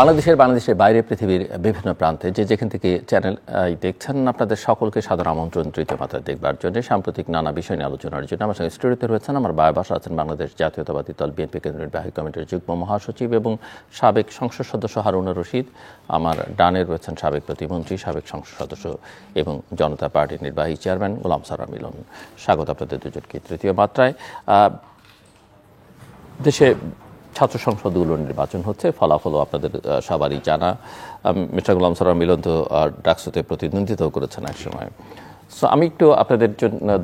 বাংলাদেশের বাইরে পৃথিবীর বিভিন্ন প্রান্তে যেখান থেকে চ্যানেল দেখছেন, আপনাদের সকলকে সাদর আমন্ত্রণ তৃতীয় মাত্রা দেখবার জন্য। সাম্প্রতিক নানা বিষয় নিয়ে আলোচনার জন্য আমার সঙ্গে স্টুডিওতে রয়েছেন আমার বাসা আছেন বাংলাদেশ জাতীয়তাবাদী দল বিএনপি কেন্দ্রীয় নির্বাহী কমিটির যুগ্ম মহাসচিব এবং সাবেক সংসদ সদস্য হারুনুর রশিদ। আমার ডানে রয়েছেন সাবেক প্রতিমন্ত্রী, সাবেক সংসদ সদস্য এবং জনতা পার্টির নির্বাহী চেয়ারম্যান গোলাম সারওয়ার মিলন। স্বাগত আপনাদের দুজনকে তৃতীয় মাত্রায়। দেশে ছাত্র সংসদগুলোর নির্বাচন হচ্ছে, ফলাফলও আপনাদের সবারই জানা। মিস্টার গোলাম সারওয়ার মিলন তো ডাকসুতে প্রতিদ্বন্দ্বিতা করেছেন এক সময়। সো আমি একটু আপনাদের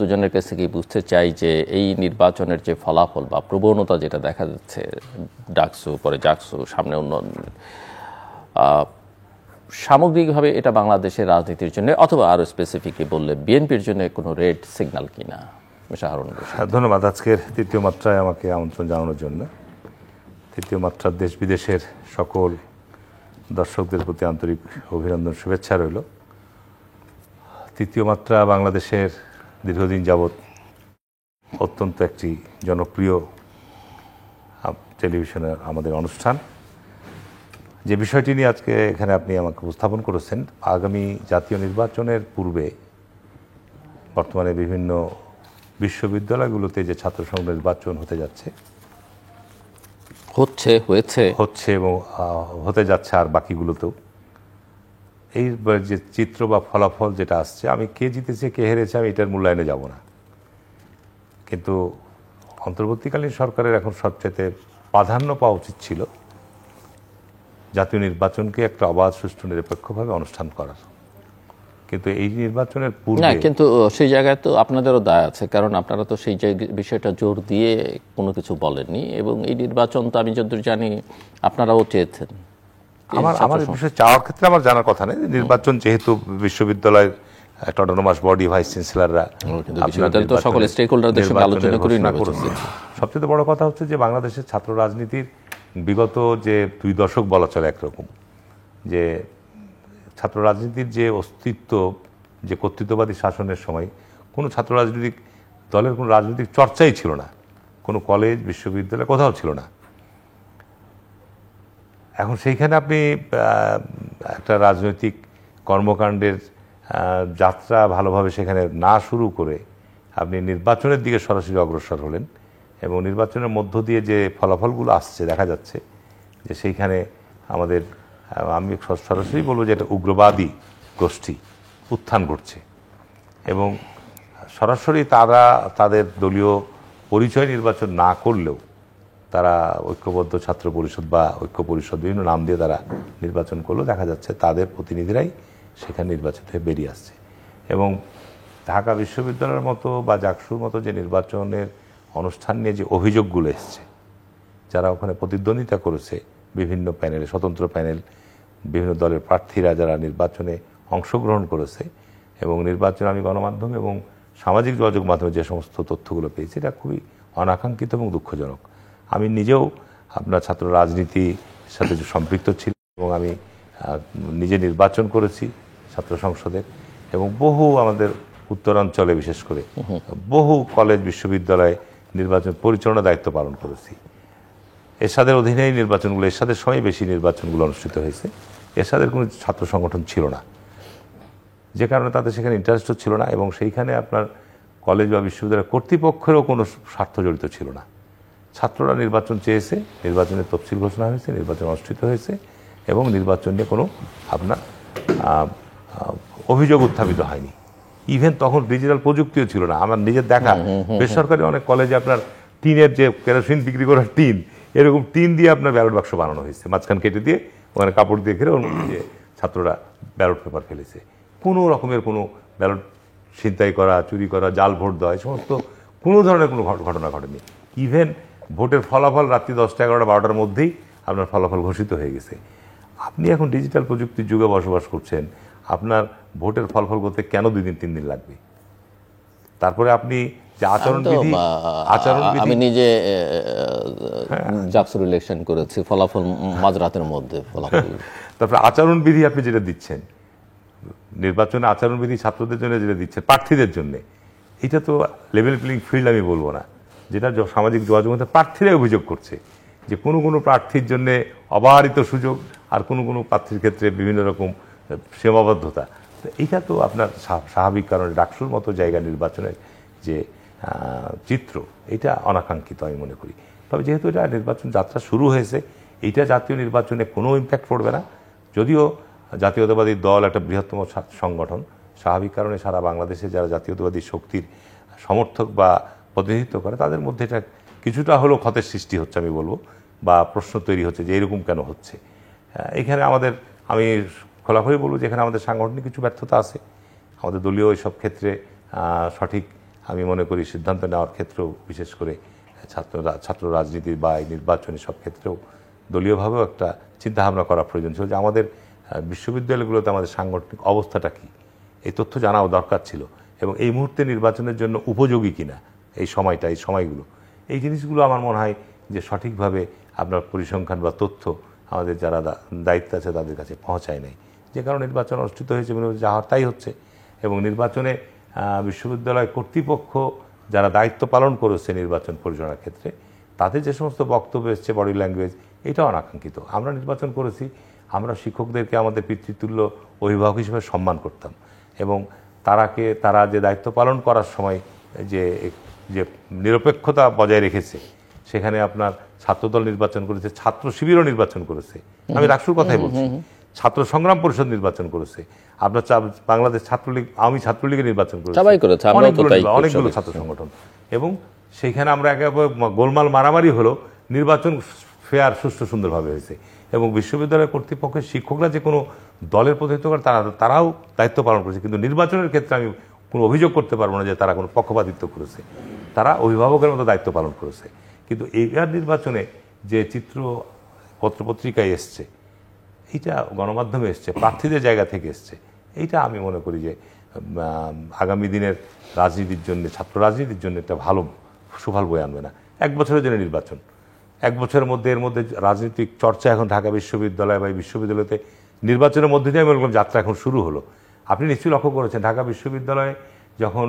দুজনের কাছ থেকেই বুঝতে চাই যে এই নির্বাচনের যে ফলাফল বা প্রবণতা যেটা দেখা যাচ্ছে, ডাকসু পরে জাকসু সামনে উন্নয়ন, সামগ্রিকভাবে এটা বাংলাদেশের রাজনীতির জন্য অথবা আরও স্পেসিফিকলি বললে বিএনপির জন্য কোনো রেড সিগন্যাল কিনা? ধন্যবাদ আজকের তৃতীয় মাত্রায় আমাকে আমন্ত্রণ জানানোর জন্য। তৃতীয় মাত্রার দেশ বিদেশের সকল দর্শকদের প্রতি আন্তরিক অভিনন্দন, শুভেচ্ছা রইল। তৃতীয় মাত্রা বাংলাদেশের দীর্ঘদিন যাবৎ অত্যন্ত একটি জনপ্রিয় টেলিভিশনের আমাদের অনুষ্ঠান। যে বিষয়টি নিয়ে আজকে এখানে আপনি আমাকে উপস্থাপন করেছেন, আগামী জাতীয় নির্বাচনের পূর্বে বর্তমানে বিভিন্ন বিশ্ববিদ্যালয়গুলোতে যে ছাত্র সংসদ নির্বাচন হতে যাচ্ছে, হচ্ছে এবং হতে যাচ্ছে, আর বাকিগুলোতেও এই যে চিত্র বা ফলাফল যেটা আসছে, আমি কে জিতেছে কে হেরেছে আমি এটার মূল্যায়নে যাব না, কিন্তু অন্তর্বর্তীকালীন সরকারের এখন সবচেয়ে প্রাধান্য পাওয়া উচিত ছিল জাতীয় নির্বাচনকে একটা অবাধ, সুষ্ঠু, নিরপেক্ষভাবে অনুষ্ঠান করার। কিন্তু এই নির্বাচনের পূর্বে কিন্তু সেই জায়গায় তো আপনাদেরও দায় আছে, কারণ আপনারা তো সেই বিষয়টা জোর দিয়ে কোনো কিছু বলেননি এবং এই নির্বাচন তো আমি যতদূর জানি আপনারাও চেয়েছেন। আমার বিষয়ে চাওয়ার ক্ষেত্রে আমার জানার কথা নেই। নির্বাচন যেহেতু বিশ্ববিদ্যালয়ের অটোনমাস বডি, ভাইস চ্যান্সেলররা সকল স্টেকহোল্ডারদের সঙ্গে আলোচনা করে করেছে। সবচেয়ে বড় কথা হচ্ছে যে বাংলাদেশের ছাত্র রাজনীতির বিগত যে 2 দশক বলা চলে একরকম, যে ছাত্র রাজনীতির যে অস্তিত্ব, যে কর্তৃত্ববাদী শাসনের সময় কোনো ছাত্র রাজনৈতিক দলের কোনো রাজনৈতিক চর্চাই ছিল না, কোনো কলেজ বিশ্ববিদ্যালয় কোথাও ছিল না। এখন সেইখানে আপনি একটা রাজনৈতিক কর্মকাণ্ডের যাত্রা ভালোভাবে সেখানে না শুরু করে আপনি নির্বাচনের দিকে সরাসরি অগ্রসর হলেন এবং নির্বাচনের মধ্য দিয়ে যে ফলাফলগুলো আসছে দেখা যাচ্ছে যে সেইখানে আমাদের, আমি সরাসরি বলবো যে এটা উগ্রবাদী গোষ্ঠী উত্থান ঘটছে এবং সরাসরি তারা তাদের দলীয় পরিচয় নির্বাচন না করলেও তারা ঐক্যবদ্ধ ছাত্র পরিষদ বা ঐক্য পরিষদ বিভিন্ন নাম দিয়ে তারা নির্বাচন করলেও দেখা যাচ্ছে তাদের প্রতিনিধিরাই সেখানে নির্বাচন হয়ে বেরিয়ে আসছে। এবং ঢাকা বিশ্ববিদ্যালয়ের মতো বা জাকসুর মতো যে নির্বাচনের অনুষ্ঠান নিয়ে যে অভিযোগগুলো এসছে, যারা ওখানে প্রতিদ্বন্দ্বিতা করেছে বিভিন্ন প্যানেলে, স্বতন্ত্র প্যানেল, বিভিন্ন দলের প্রার্থীরা যারা নির্বাচনে অংশগ্রহণ করেছে এবং নির্বাচনে আমি গণমাধ্যম এবং সামাজিক যোগাযোগ মাধ্যমে যে সমস্ত তথ্যগুলো পেয়েছি, এটা খুবই অনাকাঙ্ক্ষিত এবং দুঃখজনক। আমি নিজেও আপনার ছাত্র রাজনীতির সাথে সম্পৃক্ত ছিলাম এবং আমি নিজে নির্বাচন করেছি ছাত্র সংসদের এবং বহু আমাদের উত্তরাঞ্চলে বিশেষ করে বহু কলেজ বিশ্ববিদ্যালয়ে নির্বাচন পরিচালনা দায়িত্ব পালন করেছি। এরশাদের অধীনেই নির্বাচনগুলো, এরশাদের সময় বেশি নির্বাচনগুলো অনুষ্ঠিত হয়েছে। এরশাদের কোনো ছাত্র সংগঠন ছিল না, যে কারণে তাদের সেখানে ইন্টারেস্টও ছিল না এবং সেইখানে আপনার কলেজ বা বিশ্ববিদ্যালয় কর্তৃপক্ষেরও কোনো স্বার্থ জড়িত ছিল না। ছাত্ররা নির্বাচন চেয়েছে, নির্বাচনের তফসিল ঘোষণা হয়েছে, নির্বাচন অনুষ্ঠিত হয়েছে এবং নির্বাচন নিয়ে কোনো আপনার অভিযোগ উত্থাপিত হয়নি। ইভেন তখন ডিজিটাল প্রযুক্তিও ছিল না। আমার নিজের দেখা বেসরকারি অনেক কলেজে আপনার টিনের যে কেরোসিন বিক্রি করার টিন, এরকম টিন দিয়ে আপনার ব্যালট বাক্স বানানো হয়েছে, মাঝখান কেটে দিয়ে ওখানে কাপড় দিয়ে ঘিরে ওর মধ্যে ছাত্ররা ব্যালট পেপার ফেলেছে। কোনো রকমের কোনো ব্যালট ছিনতাই করা, চুরি করা, জাল ভোট দেওয়া, এই সমস্ত কোনো ধরনের কোনো ঘটনা ঘটেনি। ইভেন ভোটের ফলাফল রাত্রি 10টা, 11টা, 12টার মধ্যেই আপনার ফলাফল ঘোষিত হয়ে গেছে। আপনি এখন ডিজিটাল প্রযুক্তির যুগে বসবাস করছেন, আপনার ভোটের ফলাফল করতে কেন 2 দিন 3 দিন লাগবে? তারপরে আপনি যে আচরণবিধি, আমি নিজে জাকসুর ইলেকশন করেছি, ফলাফল মাঝরাতের মধ্যে ফলাফল। তারপরে আচরণবিধি আপনি যেটা দিচ্ছেন, নির্বাচনে আচরণবিধি ছাত্রদের জন্য যেটা দিচ্ছেন, প্রার্থীদের জন্য, এটা তো লেভেল প্লেইং ফিল্ড আমি বলবো না। যেটা সামাজিক যোগাযোগ মাধ্যমে প্রার্থীরাই অভিযোগ করছে যে কোনো প্রার্থীর জন্য অবারিত সুযোগ, আর কোনো কোনো প্রার্থীর ক্ষেত্রে বিভিন্ন রকম সীমাবদ্ধতা। তো এইটা তো আপনার স্বাভাবিক কারণে ডাকসুর মতো জায়গা নির্বাচনের যে চিত্র, এটা অনাকাঙ্ক্ষিত আমি মনে করি। তবে যেহেতু এটা নির্বাচন যাত্রা শুরু হয়েছে, এইটা জাতীয় নির্বাচনে কোনো ইম্প্যাক্ট পড়বে না। যদিও জাতীয়তাবাদী দল একটা বৃহত্তম সংগঠন, স্বাভাবিক কারণে সারা বাংলাদেশে যারা জাতীয়তাবাদী শক্তির সমর্থক বা প্রতিনিধিত্ব করে তাদের মধ্যে এটা কিছুটা হলেও ক্ষতের সৃষ্টি হচ্ছে আমি বলবো, বা প্রশ্ন তৈরি হচ্ছে যে এরকম কেন হচ্ছে। এখানে আমি খোলাখুলি বলবো যে এখানে আমাদের সাংগঠনিক কিছু ব্যর্থতা আছে। আমাদের দলীয় এইসব ক্ষেত্রে সঠিক আমি মনে করি সিদ্ধান্ত নেওয়ার ক্ষেত্রেও, বিশেষ করে ছাত্র রাজনীতি বা এই নির্বাচনী সব ক্ষেত্রেও দলীয়ভাবেও একটা চিন্তাভাবনা করা প্রয়োজন ছিল যে আমাদের বিশ্ববিদ্যালয়গুলোতে আমাদের সাংগঠনিক অবস্থাটা কী, এই তথ্য জানাও দরকার ছিল, এবং এই মুহূর্তে নির্বাচনের জন্য উপযোগী কিনা এই সময়গুলো, এই জিনিসগুলো আমার মনে হয় যে সঠিকভাবে আপনার পরিসংখ্যান বা তথ্য আমাদের যারা দায়িত্ব আছে তাদের কাছে পৌঁছায় নাই, যে কারণে নির্বাচন অনুষ্ঠিত হয়েছে যা হওয়ার তাই হচ্ছে। এবং নির্বাচনে বিশ্ববিদ্যালয় কর্তৃপক্ষ যারা দায়িত্ব পালন করেছে নির্বাচন পরিচালনার ক্ষেত্রে, তাদের যে সমস্ত বক্তব্য এসছে, বডি ল্যাঙ্গুয়েজ, এটা অনাকাঙ্ক্ষিত। আমরা নির্বাচন করেছি, আমরা শিক্ষকদেরকে আমাদের পিতৃতুল্য অভিভাবক হিসেবে সম্মান করতাম, এবং তারা যে দায়িত্ব পালন করার সময় যে নিরপেক্ষতা বজায় রেখেছে, সেখানে আপনার ছাত্রদল নির্বাচন করেছে, ছাত্র শিবিরও নির্বাচন করেছে, আমি ডাকসুর কথাই বলছি, ছাত্র সংগ্রাম পরিষদ নির্বাচন করেছে, আপনার বাংলাদেশ ছাত্রলীগ, আমি ছাত্রলীগের নির্বাচন করেছি, অনেকগুলো ছাত্র সংগঠন, এবং সেইখানে আমরা একেবারে গোলমাল মারামারি হলো, নির্বাচন ফেয়ার, সুষ্ঠু, সুন্দরভাবে হয়েছে। এবং বিশ্ববিদ্যালয় কর্তৃপক্ষের শিক্ষকরা যে কোনো দলের প্রতিনিধিত্ব করে তারাও দায়িত্ব পালন করেছে, কিন্তু নির্বাচনের ক্ষেত্রে আমি কোনো অভিযোগ করতে পারবো না যে তারা কোনো পক্ষপাতিত্ব করেছে, তারা অভিভাবকের মতো দায়িত্ব পালন করেছে। কিন্তু এইবার নির্বাচনে যে চিত্র পত্রপত্রিকায় এসছে, এইটা গণমাধ্যমে এসছে, প্রার্থীদের জায়গা থেকে এসছে, এইটা আমি মনে করি যে আগামী দিনের রাজনীতির জন্য, ছাত্র রাজনীতির জন্য একটা ভালো সুফল বয়ে আনবে না। 1 বছরের জন্য নির্বাচন, 1 বছরের মধ্যে এর মধ্যে রাজনৈতিক চর্চা এখন ঢাকা বিশ্ববিদ্যালয় বা বিশ্ববিদ্যালয়তে নির্বাচনের মধ্যে দিয়ে আমি বললাম যাত্রা এখন শুরু হলো। আপনি নিশ্চয়ই লক্ষ্য করেছেন ঢাকা বিশ্ববিদ্যালয়ে যখন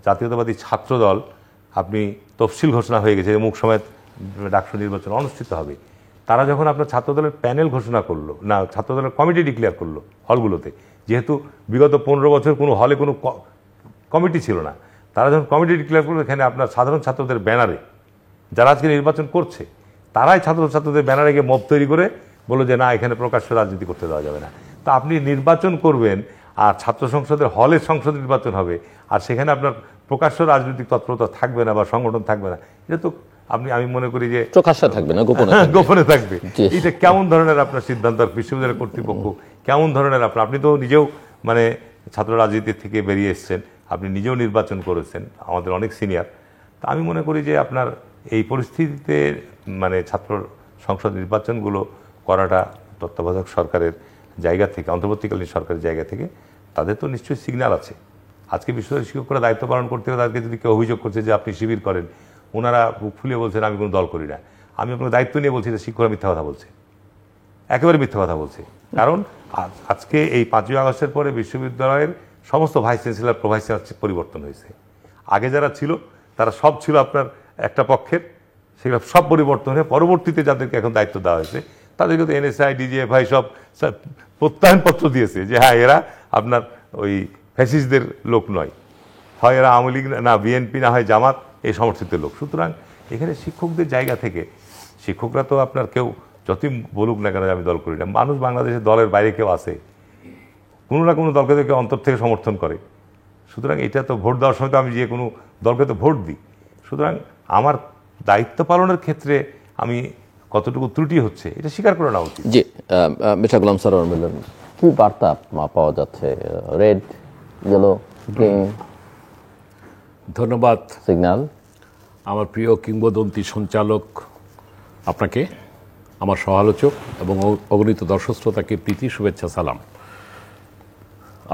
জাতীয়তাবাদী ছাত্রদল আপনি তফসিল ঘোষণা হয়ে গেছে, মুখ সমেত ডাকসু নির্বাচন অনুষ্ঠিত হবে, তারা যখন আপনার ছাত্রদলের প্যানেল ঘোষণা করলো, না ছাত্রদলের কমিটি ডিক্লেয়ার করলো হলগুলোতে, যেহেতু বিগত 15 বছর কোনো হলে কোনো কমিটি ছিল না, তারা যখন কমিটি ডিক্লেয়ার করলো, এখানে আপনার সাধারণ ছাত্রদের ব্যানারে যারা আজকে নির্বাচন করছে, তারাই ছাত্রদের ব্যানারে গিয়ে মব তৈরি করে বললো যে না, এখানে প্রকাশ্য রাজনীতি করতে দেওয়া যাবে না। তো আপনি নির্বাচন করবেন, আর ছাত্র সংসদের হলের সংসদ নির্বাচন হবে, আর সেখানে আপনার প্রকাশ্য রাজনৈতিক তৎপরতা থাকবে না বা সংগঠন থাকবে না, এটা তো আমি মনে করি যে প্রকাশ্যে থাকবে না, গোপনে থাকবে। এটা কেমন ধরনের আপনার সিদ্ধান্ত বিশ্ববিদ্যালয় কর্তৃপক্ষ, কেমন ধরনের আপনি তো নিজেও মানে ছাত্র রাজনীতি থেকে বেরিয়ে এসছেন, আপনি নিজেও নির্বাচন করেছেন, আমাদের অনেক সিনিয়র। তা আমি মনে করি যে আপনার এই পরিস্থিতিতে মানে ছাত্র সংসদ নির্বাচনগুলো করাটা তত্ত্বাবধায়ক সরকারের জায়গা থেকে, অন্তর্বর্তীকালীন সরকারের জায়গা থেকে তাদের তো নিশ্চয়ই সিগন্যাল আছে। আজকে বিশ্ববিদ্যালয় শিক্ষকরা দায়িত্ব পালন করতে হবে, তাদেরকে যদি কেউ অভিযোগ করছে যে আপনি শিবির করেন, ওনারা বুক ফুলিয়ে বলছেন আমি কোনো দল করি না। আমি আপনার দায়িত্ব নিয়ে বলছি যে শিক্ষকরা মিথ্যা কথা বলছে, একেবারে মিথ্যা কথা বলছে। কারণ আজকে এই 5ই আগস্টের পরে বিশ্ববিদ্যালয়ের সমস্ত vice chancellor, pro vice chancellor পরিবর্তন হয়েছে। আগে যারা ছিল তারা সব ছিল আপনার একটা পক্ষের, সেগুলো সব পরিবর্তন হয়ে পরবর্তীতে যাদেরকে এখন দায়িত্ব দেওয়া হয়েছে তাদেরকে তো NSI, DGFI সব প্রত্যয়নপত্র দিয়েছে যে হ্যাঁ এরা আপনার ওই ফ্যাসিস্টদের লোক নয়, হয় এরা আওয়ামী লীগ না বিএনপি, না হয় জামাত, এই সমর্থিত লোক। সুতরাং এখানে শিক্ষকদের জায়গা থেকে, শিক্ষকরা তো আপনার কেউ যতই বলুক না কেন আমি দল করি না, মানুষ বাংলাদেশের দলের বাইরে কেউ আছে, কোনো না কোনো দলকে তো কেউ অন্তর থেকে সমর্থন করে। সুতরাং এটা তো ভোট দেওয়ার সময় তো আমি যে কোনো দলকে তো ভোট দিই। সুতরাং আমার দায়িত্ব পালনের ক্ষেত্রে আমি কতটুকু ত্রুটি হচ্ছে এটা স্বীকার করে নেওয়া উচিত। জি, মিস্টার গোলাম সরোয়ার মিলন, কি বার্তা পাওয়া যাচ্ছে? Red, yellow, green? ধন্যবাদ সিগন্যাল। আমার প্রিয় কিংবদন্তি সঞ্চালক আপনাকে, আমার সহালোচক এবং অগণিত দর্শক শ্রোতাকে প্রীতি, শুভেচ্ছা, সালাম।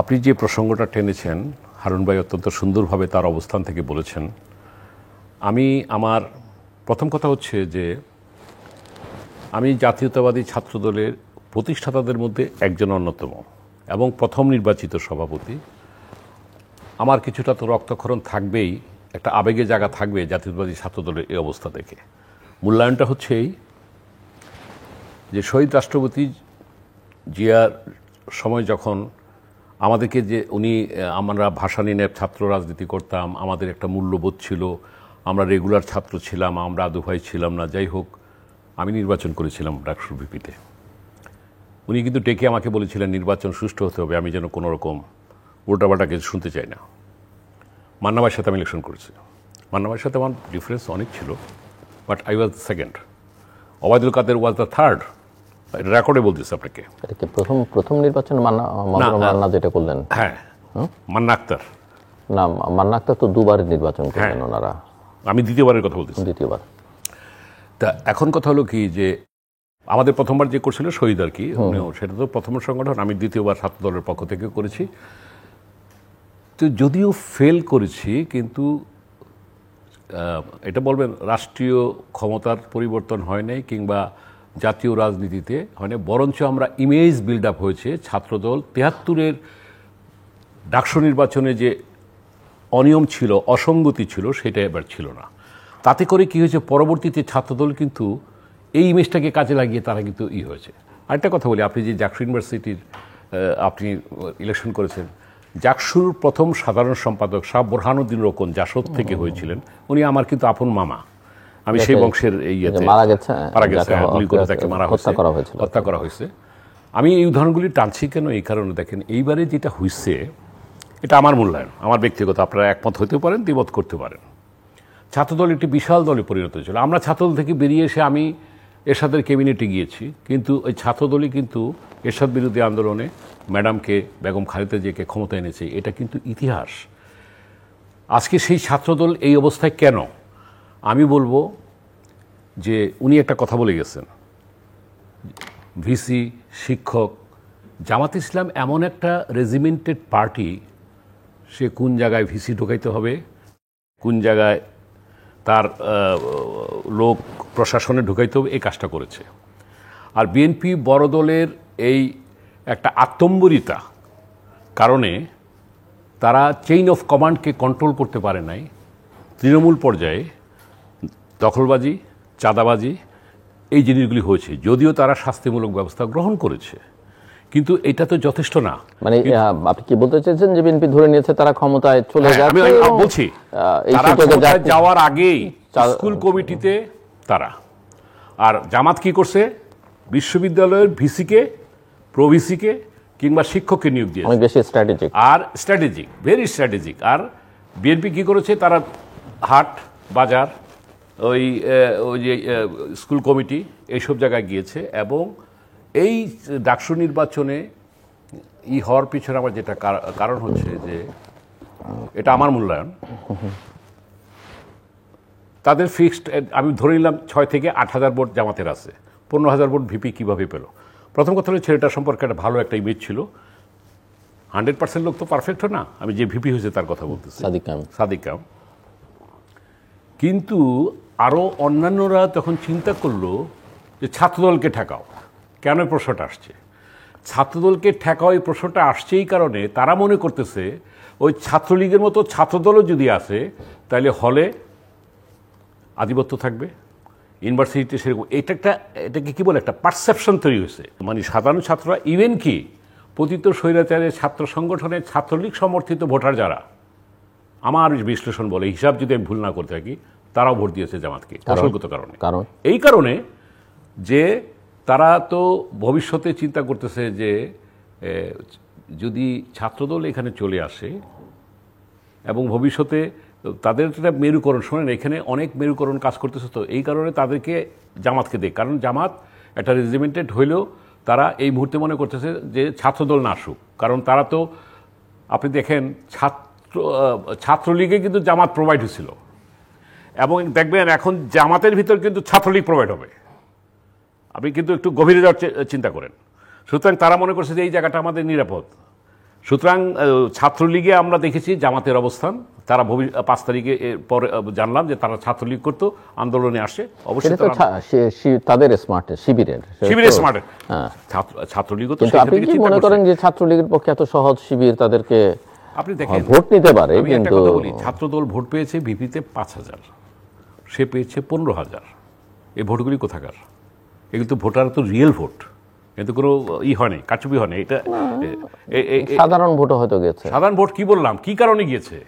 আপনি যে প্রসঙ্গটা টেনেছেন, হারুন ভাই অত্যন্ত সুন্দরভাবে তার অবস্থান থেকে বলেছেন। আমার প্রথম কথা হচ্ছে যে আমি জাতীয়তাবাদী ছাত্রদলের প্রতিষ্ঠাতাদের মধ্যে একজন অন্যতম এবং প্রথম নির্বাচিত সভাপতি। আমার কিছুটা তো রক্তক্ষরণ থাকবেই, একটা আবেগে জায়গা থাকবে জাতীয়তাবাদী ছাত্রদলের এই অবস্থা থেকে। মূল্যায়নটা হচ্ছে এই যে শহীদ রাষ্ট্রপতি জিয়ার সময় যখন আমাদেরকে যে উনি আমরা ভাষা নিয়ে ছাত্র রাজনীতি করতাম, আমাদের একটা মূল্যবোধ ছিল, আমরা রেগুলার ছাত্র ছিলাম, আমরা আদু ভাই ছিলাম না, যাই হোক আমি নির্বাচন করেছিলাম ডাকসুর ভিপিতে। উনি কিন্তু ডেকে আমাকে বলেছিলেন নির্বাচন সুষ্ঠু হতে হবে, আমি যেন কোনো রকম উল্টাপাল্টা কিছু শুনতে চাই না। মান্না ভাইয়ের সাথে আমি ইলেকশন করেছি। মান্না ভাইয়ের সাথে আমার ডিফারেন্স অনেক ছিল, but I was the second. Obaidul Quader was the third. রেকর্ডে বলতেছি আপনাকে। এটা কি প্রথম নির্বাচন মান্না যেটা করলেন? হ্যাঁ, মান্না আক্তার। না, মান্না আক্তার তো দুবারের নির্বাচন করলেন ওনারা। আমি দ্বিতীয়বারের কথা বলতেছি। দ্বিতীয়বার। তা এখন কথা হলো কি যে আমাদের প্রথমবার যে করছিল শহীদ আর কি, সেটা তো প্রথম সংগঠন, আমি দ্বিতীয়বার ছাত্র দলের পক্ষ থেকে করেছি। তো যদিও ফেল করেছি, কিন্তু এটা বলবেন রাষ্ট্রীয় ক্ষমতার পরিবর্তন হয় নাই কিংবা জাতীয় রাজনীতিতে হয় না, বরঞ্চ আমরা ইমেজ বিল্ড আপ হয়েছে। ছাত্রদল ৭৩-এর ডাকসু নির্বাচনে যে অনিয়ম ছিল, অসঙ্গতি ছিল, সেটা এবার ছিল না। তাতে করে কি হয়েছে, পরবর্তীতে ছাত্রদল কিন্তু এই ইমেজটাকে কাজে লাগিয়ে তারা কিন্তু হয়েছে। আরেকটা কথা বলি, আপনি যে জাকসু ইউনিভার্সিটির আপনি ইলেকশন করেছেন, জাকসুর প্রথম সাধারণ সম্পাদক শাহ বোরহানুদ্দিন রোকন জাসদ থেকে হয়েছিলেন। উনি আমার কিন্তু আপন মামা। আমি সেই বংশের মারা গেছে, গুলি করে তাকে হত্যা করা হয়েছে। আমি এই উদাহরণগুলি টানছি কেন, এই কারণে দেখেন এইবারে যেটা হয়েছে এটা আমার মূল্যায়ন, আমার ব্যক্তিগত, আপনারা একমত হতে পারেন, দ্বিমত করতে পারেন। ছাত্রদল একটি বিশাল দলে পরিণত হয়েছিল। আমরা ছাত্রদল থেকে বেরিয়ে এসে আমি এরশাদের ক্যাবিনেটে গিয়েছি, কিন্তু ওই ছাত্রদলই কিন্তু এরশাদ বিরোধী আন্দোলনে ম্যাডামকে, বেগম খালেদা জিয়াকে ক্ষমতা এনেছে। এটা কিন্তু ইতিহাস। আজকে সেই ছাত্রদল এই অবস্থায় কেন? আমি বলবো যে উনি একটা কথা বলে গেছেন, ভিসি, শিক্ষক, জামাত ইসলাম এমন একটা রেজিমেন্টেড পার্টি, সে কোন জায়গায় ভিসি ঢোকাইতে হবে, কোন জায়গায় তার লোক প্রশাসনে ঢুকাইতে হবে, এই কাজটা করেছে। আর বিএনপি বড় দলের এই একটা আত্মম্বরিতা কারণে তারা চেইন অফ কমান্ডকে কন্ট্রোল করতে পারে নাই। তৃণমূল পর্যায়ে দখলবাজি, চাঁদাবাজি, এই জিনিসগুলি হয়েছে। যদিও তারা শাস্তিমূলক ব্যবস্থা গ্রহণ করেছে, কিন্তু এটা তো যথেষ্ট না। মানে আপনি কি বলতে চাইছেন যে বিএনপি ধরে নিয়েছে তারা ক্ষমতায় চলে যাচ্ছে? আমি বলছি তারা ক্ষমতায় যাওয়ার আগেই স্কুল কমিটিতে তারা, আর জামাত কি করছে, বিশ্ববিদ্যালয়ের ভিসিকে, প্রভিসিকে কিংবা শিক্ষককে নিয়োগ দিয়েছে। অনেক বেশি স্ট্র্যাটেজিক, আর স্ট্র্যাটেজিক, ভেরি স্ট্র্যাটেজিক। আর বিএনপি কি করেছে, তারা হাট বাজার, ওই যে স্কুল কমিটি, এইসব জায়গায় গিয়েছে। এবং এই ডাকসু নির্বাচনে হওয়ার পিছনে আমার যেটা কারণ হচ্ছে যে, এটা আমার মূল্যায়ন, তাদের ফিক্সড, আমি ধরে নিলাম 6 থেকে 8,000 ভোট জামাতের আছে, 15,000 ভোট ভিপি কীভাবে পেল? প্রথম কথা হলো ছেলেটার সম্পর্কে একটা ভালো একটা ইমেজ ছিল। 100% লোক তো পারফেক্ট না, আমি যে ভিপি হয়েছে তার কথা বলতেছি, সাদিক কাম। কিন্তু আরও অন্যান্যরা তখন চিন্তা করলো যে ছাত্রদলকে ঠেকাও। কেন প্রশ্নটা আসছে? ছাত্রদলকে ঠেকাও এই প্রশ্নটা আসছে এই কারণে তারা মনে করতেছে ওই ছাত্রলীগের মতো ছাত্রদলও যদি আসে তাহলে হলে আধিপত্য থাকবে, ইউনিভার্সিটিতে সেরকম। এটাকে কী বলে, একটা পারসেপশন তৈরি হয়েছে। মানে সাধারণ ছাত্ররা, ইভেন কি পতিত স্বৈরাচারের ছাত্র সংগঠনের ছাত্রলীগ সমর্থিত ভোটার যারা, আমার বিশ্লেষণ বলে, হিসাব যদি আমি ভুল না করতে থাকি, তারাও ভোট দিয়েছে জামাতকে কৌশলগত কারণে। এই কারণে যে তারা তো ভবিষ্যতে চিন্তা করতেছে যে যদি ছাত্রদল এখানে চলে আসে এবং ভবিষ্যতে তাদের একটা মেরুকরণ, শোনেন এখানে অনেক মেরুকরণ কাজ করতেছে, তো এই কারণে তাদেরকে জামাতকে দেয়। কারণ জামাত একটা রেজিমেন্টেড হইলেও তারা এই মুহূর্তে মনে করতেছে যে ছাত্রদল না আসুক, কারণ তারা তো, আপনি দেখেন ছাত্রলীগে কিন্তু জামাত প্রোভাইড হয়েছিল, এবং দেখবেন এখন জামাতের ভিতর কিন্তু ছাত্রলীগ প্রোভাইড হবে। আপনি কিন্তু একটু গভীরে যাওয়ার চিন্তা করেন। সুতরাং তারা মনে করছে যে এই জায়গাটা আমাদের নিরাপদ। সুতরাং ছাত্রলীগে আমরা দেখেছি জামাতের অবস্থান, তারা 5 তারিখে পরে জানলাম যে তারা ছাত্রলীগ করতো, আন্দোলনে আসে। অবশ্যই তাদের শিবিরের স্মার্ট ছাত্রলীগও তো। আপনি কি মনে করেন যে ছাত্রলীগের পক্ষে এত সহজ শিবির তাদেরকে, আপনি দেখেন, ভোট নিতে পারে? কিন্তু ছাত্রদল ভোট পেয়েছে ভিপিতে 5,000, সে পেয়েছে 15,000। এই ভোটগুলি কোথাকার? এগুলো তো ভোটার, তো রিয়েল ভোট, কিন্তু কোনো হয়নি, কারচুপি হয়নি। এটা সাধারণ ভোটও হয়তো গেছে। সাধারণ ভোট কি বললাম, কি কারণে গিয়েছে?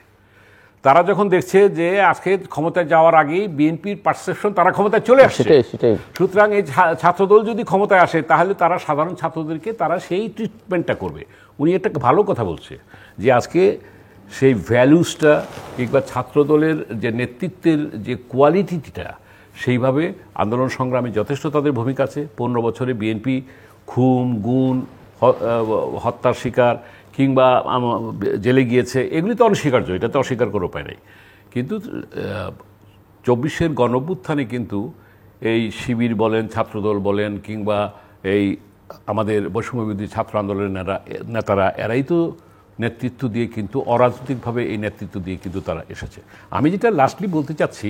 তারা যখন দেখছে যে আজকে ক্ষমতায় যাওয়ার আগেই বিএনপির পারসেপশন তারা ক্ষমতায় চলে আসছে, সেটাই। সুতরাং এই ছাত্রদল যদি ক্ষমতায় আসে তাহলে তারা সাধারণ ছাত্রদেরকে তারা সেই ট্রিটমেন্টটা করবে। উনি একটা ভালো কথা বলছে যে আজকে সেই ভ্যালুসটা কিংবা ছাত্রদলের যে নেতৃত্বের যে কোয়ালিটিটা, সেইভাবে আন্দোলন সংগ্রামে যথেষ্ট তাদের ভূমিকা আছে। 15 বছরে বিএনপি খুন, গুণ, হত্যার শিকার কিংবা জেলে গিয়েছে, এগুলি তো অনস্বীকার্য, এটা তো অস্বীকার করার উপায় নেই। কিন্তু 24-এর গণঅভ্যুত্থানে কিন্তু এই শিবির বলেন, ছাত্রদল বলেন, কিংবা এই আমাদের বৈষম্যবিরোধী ছাত্র আন্দোলনের নেতারা, এরাই তো নেতৃত্ব দিয়ে কিন্তু অরাজনৈতিকভাবে এই নেতৃত্ব দিয়ে কিন্তু তারা এসেছে। আমি যেটা লাস্টলি বলতে চাচ্ছি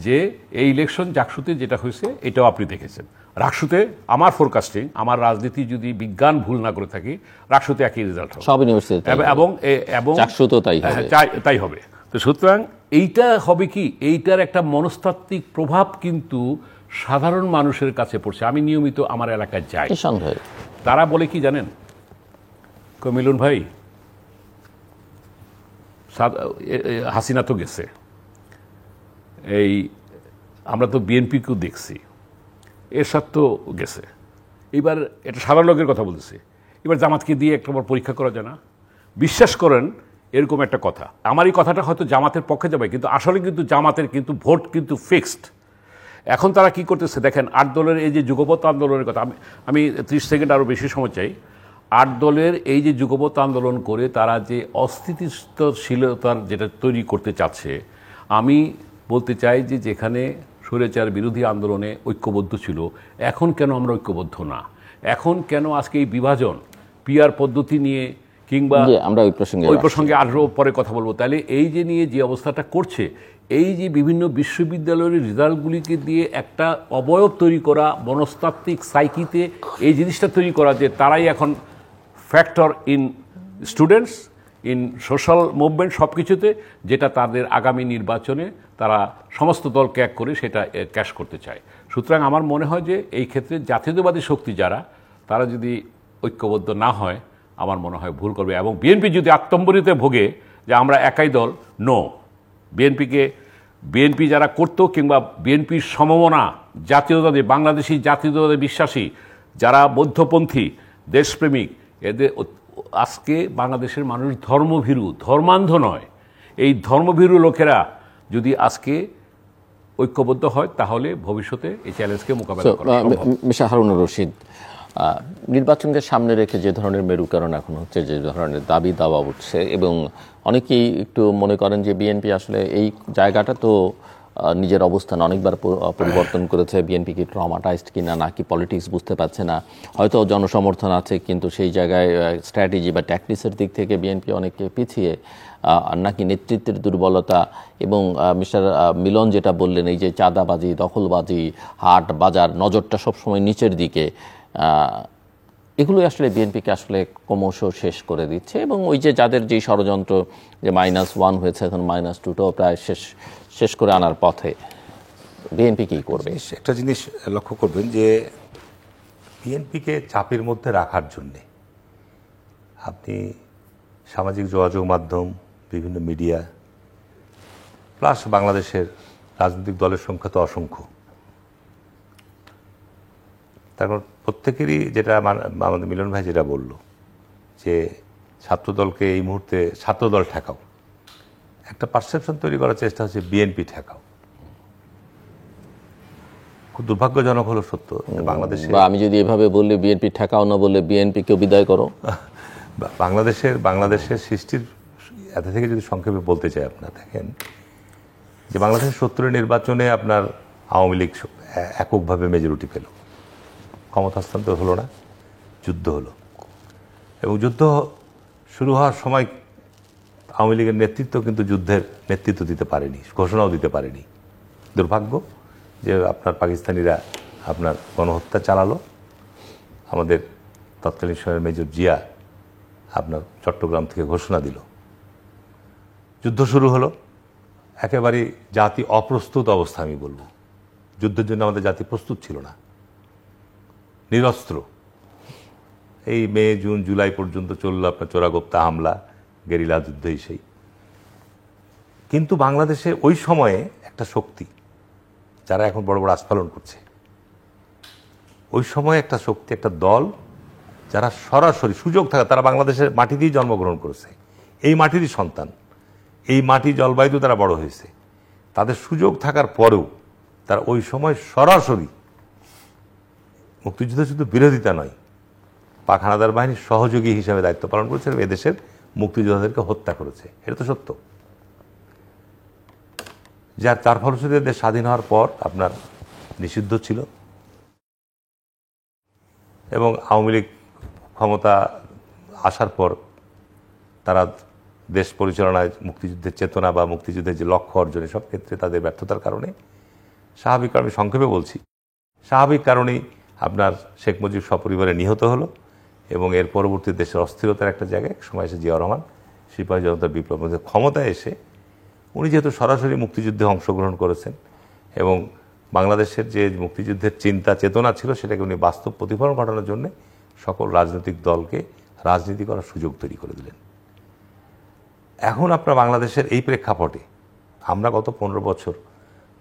যে এই ইলেকশন জাকসুতে যেটা হয়েছে এটাও আপনি দেখেছেন। রাকসুতে আমার ফোরকাস্টিং, আমার রাজনীতি যদি বিজ্ঞান ভুল না করে থাকি, রাকসুতে একই রেজাল্ট হবে সব ইউনিভার্সিটি এবং জাকসুতেও তাই হবে। তো সুতরাং এইটা হবে কি, এইটার একটা মনস্তাত্ত্বিক প্রভাব কিন্তু সাধারণ মানুষের কাছে পড়ছে। আমি নিয়মিত আমার এলাকায় যাই, তারা বলে কি জানেন, মিলন ভাই হাসিনা তো গেছে, এই আমরা তো বিএনপিকেও দেখছি, এরশাদ তো গেছে, এবার এটা সাধারণ লোকের কথা বলতেছে, এবার জামাতকে দিয়ে একটা পরীক্ষা করা যায় না? বিশ্বাস করেন এরকম একটা কথা, আমার এই কথাটা হয়তো জামাতের পক্ষে যাবে, কিন্তু আসলে কিন্তু জামাতের কিন্তু ভোট কিন্তু ফিক্সড। এখন তারা কি করতেছে দেখেন, 8 দলের এই যে যুগপৎ আন্দোলনের কথা, আমি 30 সেকেন্ড আরও বেশি সময় চাই। 8 দলের এই যে যুগপৎ আন্দোলন করে তারা যে অস্থিতিশীলতার যেটা তৈরি করতে চাচ্ছে, আমি বলতে চাই যে যেখানে স্বৈরাচার বিরোধী আন্দোলনে ঐক্যবদ্ধ ছিল, এখন কেন আমরা ঐক্যবদ্ধ না? এখন কেন আজকে এই বিভাজন পিআর পদ্ধতি নিয়ে, কিংবা আমরা ওই প্রসঙ্গে আরও পরে কথা বলবো, তাহলে এই যে নিয়ে যে অবস্থাটা করছে, এই যে বিভিন্ন বিশ্ববিদ্যালয়ের রেজাল্টগুলিকে দিয়ে একটা অবয়ব তৈরি করা, মনস্তাত্ত্বিক সাইকিতে এই জিনিসটা তৈরি করা যে তারাই এখন factor in students, in social movement, সব কিছুতে, যেটা তাদের আগামী নির্বাচনে তারা সমস্ত দলকে এক করে সেটা ক্যাশ করতে চায়। সুতরাং আমার মনে হয় যে এই ক্ষেত্রে জাতীয়তাবাদী শক্তি যারা, তারা যদি ঐক্যবদ্ধ না হয় আমার মনে হয় ভুল করবে। এবং বিএনপি যদি আত্মম্বরিতে ভোগে যে আমরা একাই দল, নো, বিএনপি যারা করতো, কিংবা বিএনপির সমমনা জাতীয়তাবাদী, বাংলাদেশি জাতীয়তাবাদী বিশ্বাসী যারা মধ্যপন্থী দেশপ্রেমিক, এদের আজকে বাংলাদেশের মানুষ ধর্মভীরু, ধর্মান্ধ নয়। এই ধর্মভীরু লোকেরা যদি আজকে ঐক্যবদ্ধ হয় তাহলে ভবিষ্যতে এই চ্যালেঞ্জকে মোকাবেলা করা সম্ভব। মিস্টার হারুনুর রশিদ, নির্বাচনকে সামনে রেখে যে ধরনের মেরুকরণ এখন হচ্ছে, যে ধরনের দাবি দাওয়া উঠছে, এবং অনেকেই একটু মনে করেন যে বিএনপি আসলে এই জায়গাটা তো নিজের অবস্থান অনেকবার পরিবর্তন করেছে, বিএনপি কি ট্রমাটাইজড কিনা, নাকি পলিটিক্স বুঝতে পারছে না, হয়তো জনসমর্থন আছে কিন্তু সেই জায়গায় স্ট্র্যাটেজি বা ট্যাকটিক্সের দিক থেকে বিএনপি অনেকে পিছিয়ে, নাকি নেতৃত্বের দুর্বলতা, এবং মিস্টার মিলন যেটা বললেন, এই যে চাঁদাবাজি, দখলবাজি, হাট বাজার, নজরটা সবসময় নিচের দিকে, এগুলোই আসলে বিএনপিকে আসলে ক্রমশ শেষ করে দিচ্ছে। এবং ওই যে যাদের যেই ষড়যন্ত্র, যে -1 হয়েছে, এখন -2টাও প্রায় শেষ করে আনার পথে, বিএনপি কি করবে? একটা জিনিস লক্ষ্য করবেন যে বিএনপিকে চাপের মধ্যে রাখার জন্যে আপনি সামাজিক যোগাযোগ মাধ্যম, বিভিন্ন মিডিয়া, প্লাস বাংলাদেশের রাজনৈতিক দলের সংখ্যা তো অসংখ্য, তারপর প্রত্যেকেরই যেটা আমাদের মিলন ভাই যেটা বলল যে ছাত্রদলকে এই মুহূর্তে ছাত্রদল ঠেকাও, একটা পারসেপশন তৈরি করার চেষ্টা হচ্ছে বিএনপি ঠেকাও। খুব দুর্ভাগ্যজনক হলো সত্য বাংলাদেশে, বা আমি যদি এভাবে বললে বিএনপি ঠেকাও না বললে বিএনপিকে বিদায় করো, বাংলাদেশের সৃষ্টির এত থেকে যদি সংক্ষেপে বলতে চাই, আপনার দেখেন যে বাংলাদেশের 70 নির্বাচনে আপনার আওয়ামী লীগ এককভাবে মেজরিটি পেল, ক্ষমতা হস্তান্তর হলো না, যুদ্ধ হলো, এবং যুদ্ধ শুরু হওয়ার সময় আওয়ামী লীগের নেতৃত্ব কিন্তু যুদ্ধের নেতৃত্ব দিতে পারেনি, ঘোষণাও দিতে পারেনি। দুর্ভাগ্য যে আপনার পাকিস্তানিরা আপনার গণহত্যা চালালো, আমাদের তৎকালীন সময়ের মেজর জিয়া আপনার চট্টগ্রাম থেকে ঘোষণা দিল, যুদ্ধ শুরু হলো। একেবারে জাতি অপ্রস্তুত অবস্থা, আমি বলবো যুদ্ধের জন্য আমাদের জাতি প্রস্তুত ছিল না, নিরস্ত্র, এই মে জুন জুলাই পর্যন্ত চলল আপনার চোরাগোপ্তা হামলা, গেরিলা যুদ্ধ, সেই। কিন্তু বাংলাদেশে ওই সময়ে একটা শক্তি, যারা এখন বড় বড় আস্ফালন করছে, ওই সময় একটা শক্তি, একটা দল, যারা সরাসরি সুযোগ থাকে, তারা বাংলাদেশের মাটিতেই জন্মগ্রহণ করেছে, এই মাটিরই সন্তান, এই মাটি জলবায়ুতে তারা বড় হয়েছে, তাদের সুযোগ থাকার পরেও তারা ওই সময় সরাসরি মুক্তিযুদ্ধে শুধু বিরোধিতা নয়, পাক হানাদার বাহিনীর সহযোগী হিসেবে দায়িত্ব পালন করেছে এবং এদেশের মুক্তিযোদ্ধাদেরকে হত্যা করেছে। এটা তো সত্য। যার ফলশ্রুতিতে দেশ স্বাধীন হওয়ার পর আপনার নিষিদ্ধ ছিল এবং আওয়ামী লীগ ক্ষমতা আসার পর তারা দেশ পরিচালনায় মুক্তিযুদ্ধের চেতনা বা মুক্তিযুদ্ধের যে লক্ষ্য অর্জনে সব ক্ষেত্রে তাদের ব্যর্থতার কারণে, স্বাভাবিক কারণে, সংক্ষেপে বলছি, স্বাভাবিক কারণেই আপনার শেখ মুজিব সপরিবারে নিহত হলো এবং এর পরবর্তী দেশের অস্থিরতার একটা জায়গায় সময় এসে জিয়াউর রহমান সিপাহী জনতার বিপ্লব ক্ষমতায় এসে উনি যেহেতু সরাসরি মুক্তিযুদ্ধে অংশগ্রহণ করেছেন এবং বাংলাদেশের যে মুক্তিযুদ্ধের চিন্তা চেতনা ছিল সেটাকে উনি বাস্তব প্রতিফলন ঘটানোর জন্য সকল রাজনৈতিক দলকে রাজনীতি করার সুযোগ তৈরি করে দিলেন। এখন আপনার বাংলাদেশের এই প্রেক্ষাপটে আমরা গত 15 বছর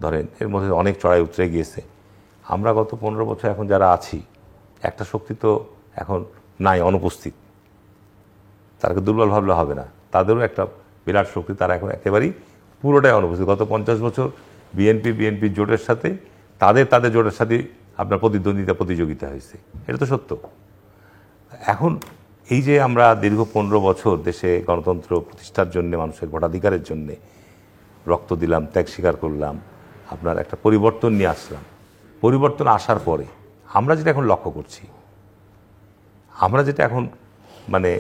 ধরেন, এর মধ্যে অনেক চড়াই উতরে গিয়েছে, আমরা গত 15 বছর এখন যারা আছি, একটা শক্তি তো এখন নাই, অনুপস্থিত, তাদেরকে দুর্বল ভাবলে হবে না, তাদেরও একটা বিরাট শক্তি, তারা এখন একেবারেই পুরোটাই অনুপস্থিত। গত 50 বছর বিএনপি জোটের সাথে তাদের জোটের সাথে আপনার প্রতিযোগিতা হয়েছে, এটা তো সত্য। এখন এই যে আমরা দীর্ঘ 15 বছর দেশে গণতন্ত্র প্রতিষ্ঠার জন্য, মানুষের ভোটাধিকারের জন্য রক্ত দিলাম, ত্যাগ স্বীকার করলাম, আপনার একটা পরিবর্তন নিয়ে আসলাম। পরিবর্তন আসার পরে আমরা যেটা এখন লক্ষ্য করছি, আমরা যেটা এখন মানে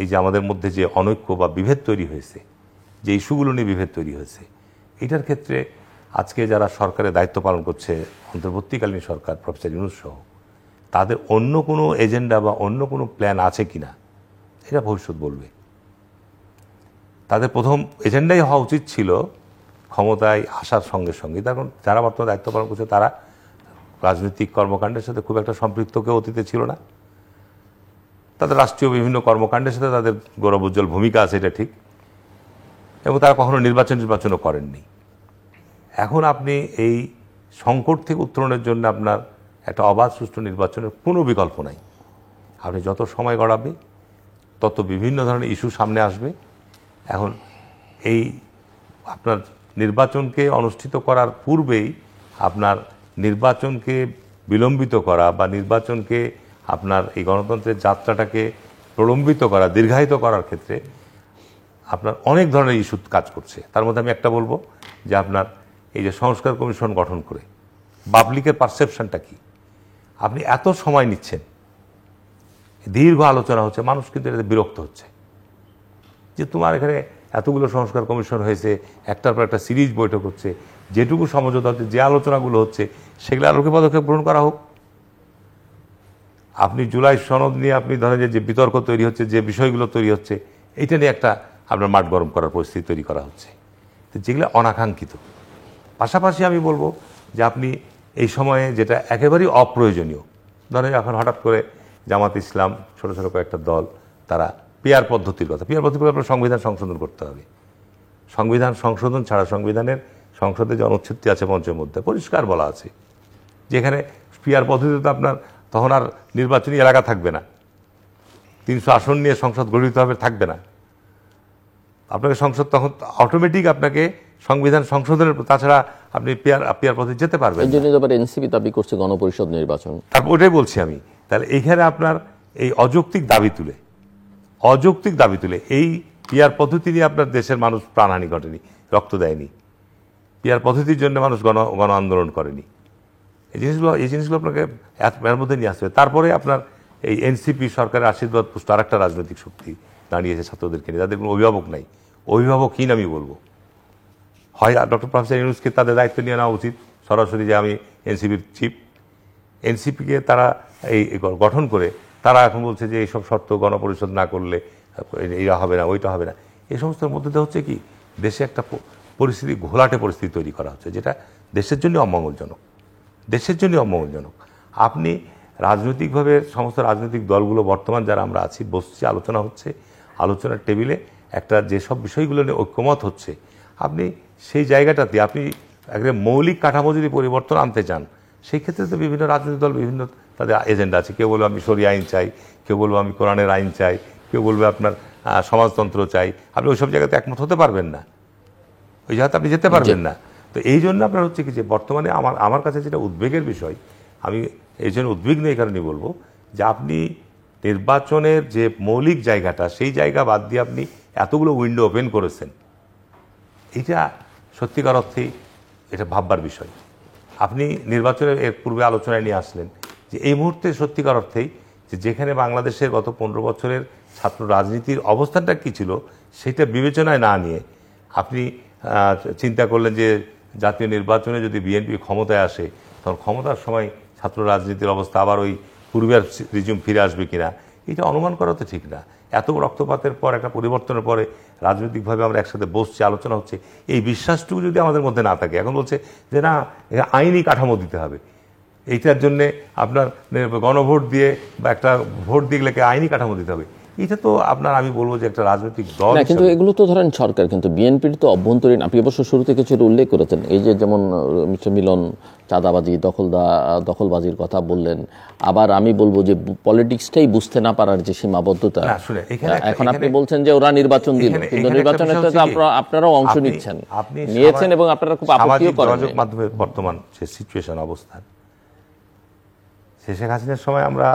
এই যে আমাদের মধ্যে যে অনৈক্য বা বিভেদ তৈরি হয়েছে, যে ইস্যুগুলো নিয়ে বিভেদ তৈরি হয়েছে, এটার ক্ষেত্রে আজকে যারা সরকারের দায়িত্ব পালন করছে, অন্তর্বর্তীকালীন সরকার, প্রফেসর ইউনূস সহ, তাদের অন্য কোনো এজেন্ডা বা অন্য কোনো প্ল্যান আছে কিনা এটা ভবিষ্যৎ বলবে। তাদের প্রথম এজেন্ডাই হওয়া উচিত ছিল ক্ষমতায় আসার সঙ্গে সঙ্গে, কারণ যারা বর্তমানে দায়িত্ব পালন করছে তারা রাজনৈতিক কর্মকাণ্ডের সাথে খুব একটা সম্পৃক্ত কেউ অতীতে ছিল না। তাদের রাষ্ট্রীয় বিভিন্ন কর্মকাণ্ডের সাথে তাদের গৌরবোজ্জ্বল ভূমিকা আছে, এটা ঠিক, এবং তারা কখনো নির্বাচনও করেননি। এখন আপনি এই সংকট থেকে উত্তরণের জন্য আপনার একটা অবাধ সুষ্ঠু নির্বাচনের কোনো বিকল্প নাই। আপনি যত সময় গড়াবে তত বিভিন্ন ধরনের ইস্যু সামনে আসবে। এখন এই আপনার নির্বাচনকে অনুষ্ঠিত করার পূর্বেই আপনার নির্বাচনকে বিলম্বিত করা বা নির্বাচনকে আপনার এই গণতন্ত্রের যাত্রাটাকে প্রলম্বিত করা, দীর্ঘায়িত করার ক্ষেত্রে আপনার অনেক ধরনের ইস্যু কাজ করছে। তার মধ্যে আমি একটা বলবো যে আপনার এই যে সংস্কার কমিশন গঠন করে পাবলিকের পারসেপশনটা কি, আপনি এত সময় নিচ্ছেন, দীর্ঘ আলোচনা হচ্ছে, মানুষ কিন্তু এটাতে বিরক্ত হচ্ছে যে তোমার এখানে এতগুলো সংস্কার কমিশন হয়েছে, একটার পর একটা সিরিজ বৈঠক হচ্ছে, যেটুকু সমঝোতা হচ্ছে, যে আলোচনাগুলো হচ্ছে, সেগুলো আলোকে পদক্ষেপ গ্রহণ করা হোক। আপনি জুলাই সনদ নিয়ে আপনি ধরেন যে বিতর্ক তৈরি হচ্ছে, যে বিষয়গুলো তৈরি হচ্ছে, এইটা নিয়ে একটা আপনার মাঠ গরম করার পরিস্থিতি তৈরি করা হচ্ছে, তো যেগুলো অনাকাঙ্ক্ষিত। পাশাপাশি আমি বলবো যে আপনি এই সময়ে যেটা একেবারেই অপ্রয়োজনীয়, ধরেন এখন হঠাৎ করে জামাত ইসলাম, ছোট ছোট কয়েকটা দল, তারা পিআর পদ্ধতির কথা, আপনার সংবিধান সংশোধন করতে হবে। সংবিধান সংশোধন ছাড়া সংসদে যে অনুচ্ছেদটি আছে মঞ্চের মধ্যে পরিষ্কার বলা আছে, যেখানে পিআর পদ্ধতিতে আপনার তখন আর নির্বাচনী এলাকা থাকবে না, 300 আসন নিয়ে সংসদ গঠিত হবে, থাকবে না। আপনাকে সংসদ তখন অটোমেটিক আপনাকে সংবিধান সংশোধনের, তাছাড়া আপনি পিআর পদ্ধতি যেতে পারবেন। এই জন্য আবার এনসিপি দাবি করছে গণপরিষদ নির্বাচন। তারপর ওটাই বলছি আমি, তাহলে এইখানে আপনার এই অযৌক্তিক দাবি তুলে এই পিআর পদ্ধতি নিয়ে আপনার দেশের মানুষ প্রাণহানি ঘটেনি, রক্ত দেয়নি, পিআর পদ্ধতির জন্য মানুষ গণ আন্দোলন করেনি। এই জিনিসগুলো আপনাকে এর মধ্যে নিয়ে আসতে হবে। তারপরে আপনার এই এনসিপি সরকারের আশীর্বাদ পুষ্ট আরেকটা রাজনৈতিক শক্তি দাঁড়িয়েছে ছাত্রদেরকে নিয়ে, তাদের কোনো অভিভাবক নাই, অভিভাবকহীন আমি বলবো। হয় ডক্টর প্রফেসর ইউনূসকে তাদের দায়িত্ব নিয়ে নেওয়া উচিত সরাসরি, যে আমি এনসিপির চিফ, এনসিপিকে তারা এই গঠন করে তারা এখন বলছে যে এইসব শর্ত গণপরিষদ না করলে এইটা হবে না, ওইটা হবে না। এই সমস্ত মধ্যে হচ্ছে কি, দেশে একটা পরিস্থিতি, ঘোলাটে পরিস্থিতি তৈরি করা হচ্ছে, যেটা দেশের জন্য অমঙ্গলজনক। আপনি রাজনৈতিকভাবে সমস্ত রাজনৈতিক দলগুলো বর্তমান যারা আমরা আছি বসছি, আলোচনা হচ্ছে, আলোচনার টেবিলে একটা যেসব বিষয়গুলো নিয়ে ঐক্যমত হচ্ছে, আপনি সেই জায়গাটাতে আপনি একটা মৌলিক কাঠামো যদি পরিবর্তন আনতে চান, সেই ক্ষেত্রে তো বিভিন্ন রাজনৈতিক দল বিভিন্ন তাদের এজেন্ডা আছে। কেউ বলবে আমি শরিয়া আইন চাই, কেউ বলবে আমি কোরআনের আইন চাই, কেউ বলবে আপনার সমাজতন্ত্র চাই। আপনি ওইসব জায়গাতে একমত হতে পারবেন না, ওই জায়গাতে আপনি যেতে পারবেন না। তো এই জন্য আপনার হচ্ছে কি যে বর্তমানে আমার কাছে যেটা উদ্বেগের বিষয়, আমি এই জন্য উদ্বিগ্ন এই কারণে বলবো যে আপনি নির্বাচনের যে মৌলিক জায়গাটা, সেই জায়গা বাদ দিয়ে আপনি এতগুলো উইন্ডো ওপেন করেছেন, এটা সত্যিকার অর্থেই এটা ভাববার বিষয়। আপনি নির্বাচনের এর পূর্বে আলোচনায় নিয়ে আসলেন যে এই মুহূর্তে সত্যিকার অর্থেই যে যেখানে বাংলাদেশের গত 15 বছরের ছাত্র রাজনীতির অবস্থানটা কী ছিল সেটা বিবেচনায় না নিয়ে আপনি চিন্তা করলেন যে জাতীয় নির্বাচনে যদি বিএনপি ক্ষমতায় আসে তখন ক্ষমতার সময় ছাত্র রাজনীতির অবস্থা আবার ওই পূর্বের রিজিউম ফিরে আসবে কিনা, এটা অনুমান করা তো ঠিক না। এত রক্তপাতের পর একটা পরিবর্তনের পরে রাজনৈতিকভাবে আমরা একসাথে বসছি, আলোচনা হচ্ছে, এই বিশ্বাসটুকু যদি আমাদের মধ্যে না থাকে, এখন বলছে যে না আইনি কাঠামো দিতে হবে, এইটার জন্যে আপনার গণভোট দিয়ে বা একটা ভোট দিলে আইনি কাঠামো দিতে হবে, এটা তো আপনার আমি বলবো যে একটা রাজনৈতিক দল। কিন্তু এগুলো তো ধরেন সরকার, কিন্তু বিএনপির তো অভ্যন্তরীণ, আপনি অবশ্য শুরুতে কিছু উল্লেখ করেছেন, এই যে যেমন মিস্টার মিলন চাঁদাবাজি দখলবাজির কথা বললেন, আবার আমি বলবো যে পলিটিক্সটাই বুঝতে না পারার যে সীমাবদ্ধতা, এখন আপনি বলছেন যে ওরা নির্বাচন দিল, কিন্তু নির্বাচনে তো আপনারাও অংশ নিয়েছেন এবং আপনারা খুব আপত্তিও করেন। যোগাযোগ মাধ্যমের বর্তমান যে সিচুয়েশন অবস্থান, শেখ হাসিনার সময় আমরা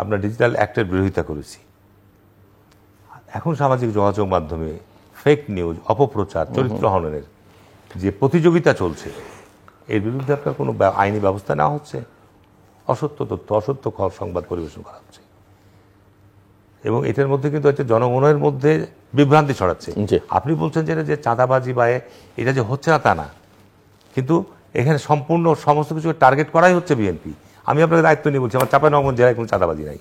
আপনার ডিজিটাল অ্যাক্টের বিরোধিতা করেছি, এখন সামাজিক যোগাযোগ মাধ্যমে ফেক নিউজ, অপপ্রচার, চরিত্র হননের যে প্রতিযোগিতা চলছে, এর বিরুদ্ধে আপনার কোনো আইনি ব্যবস্থা নেওয়া হচ্ছে, অসত্য তথ্য, অসত্য সংবাদ পরিবেশন করা হচ্ছে, এবং এটার মধ্যে কিন্তু হচ্ছে জনগণের মধ্যে বিভ্রান্তি ছড়াচ্ছে। আপনি বলছেন যে চাঁদাবাজি বা এটা যে হচ্ছে না তা না, কিন্তু এখানে সম্পূর্ণ সমস্ত কিছু টার্গেট করাই হচ্ছে বিএনপি। আমি আপনাকে দায়িত্ব নিয়ে বলছি, আমার চাঁপাইনবাবগঞ্জ জেলায় কোনো চাঁদাবাজি নাই,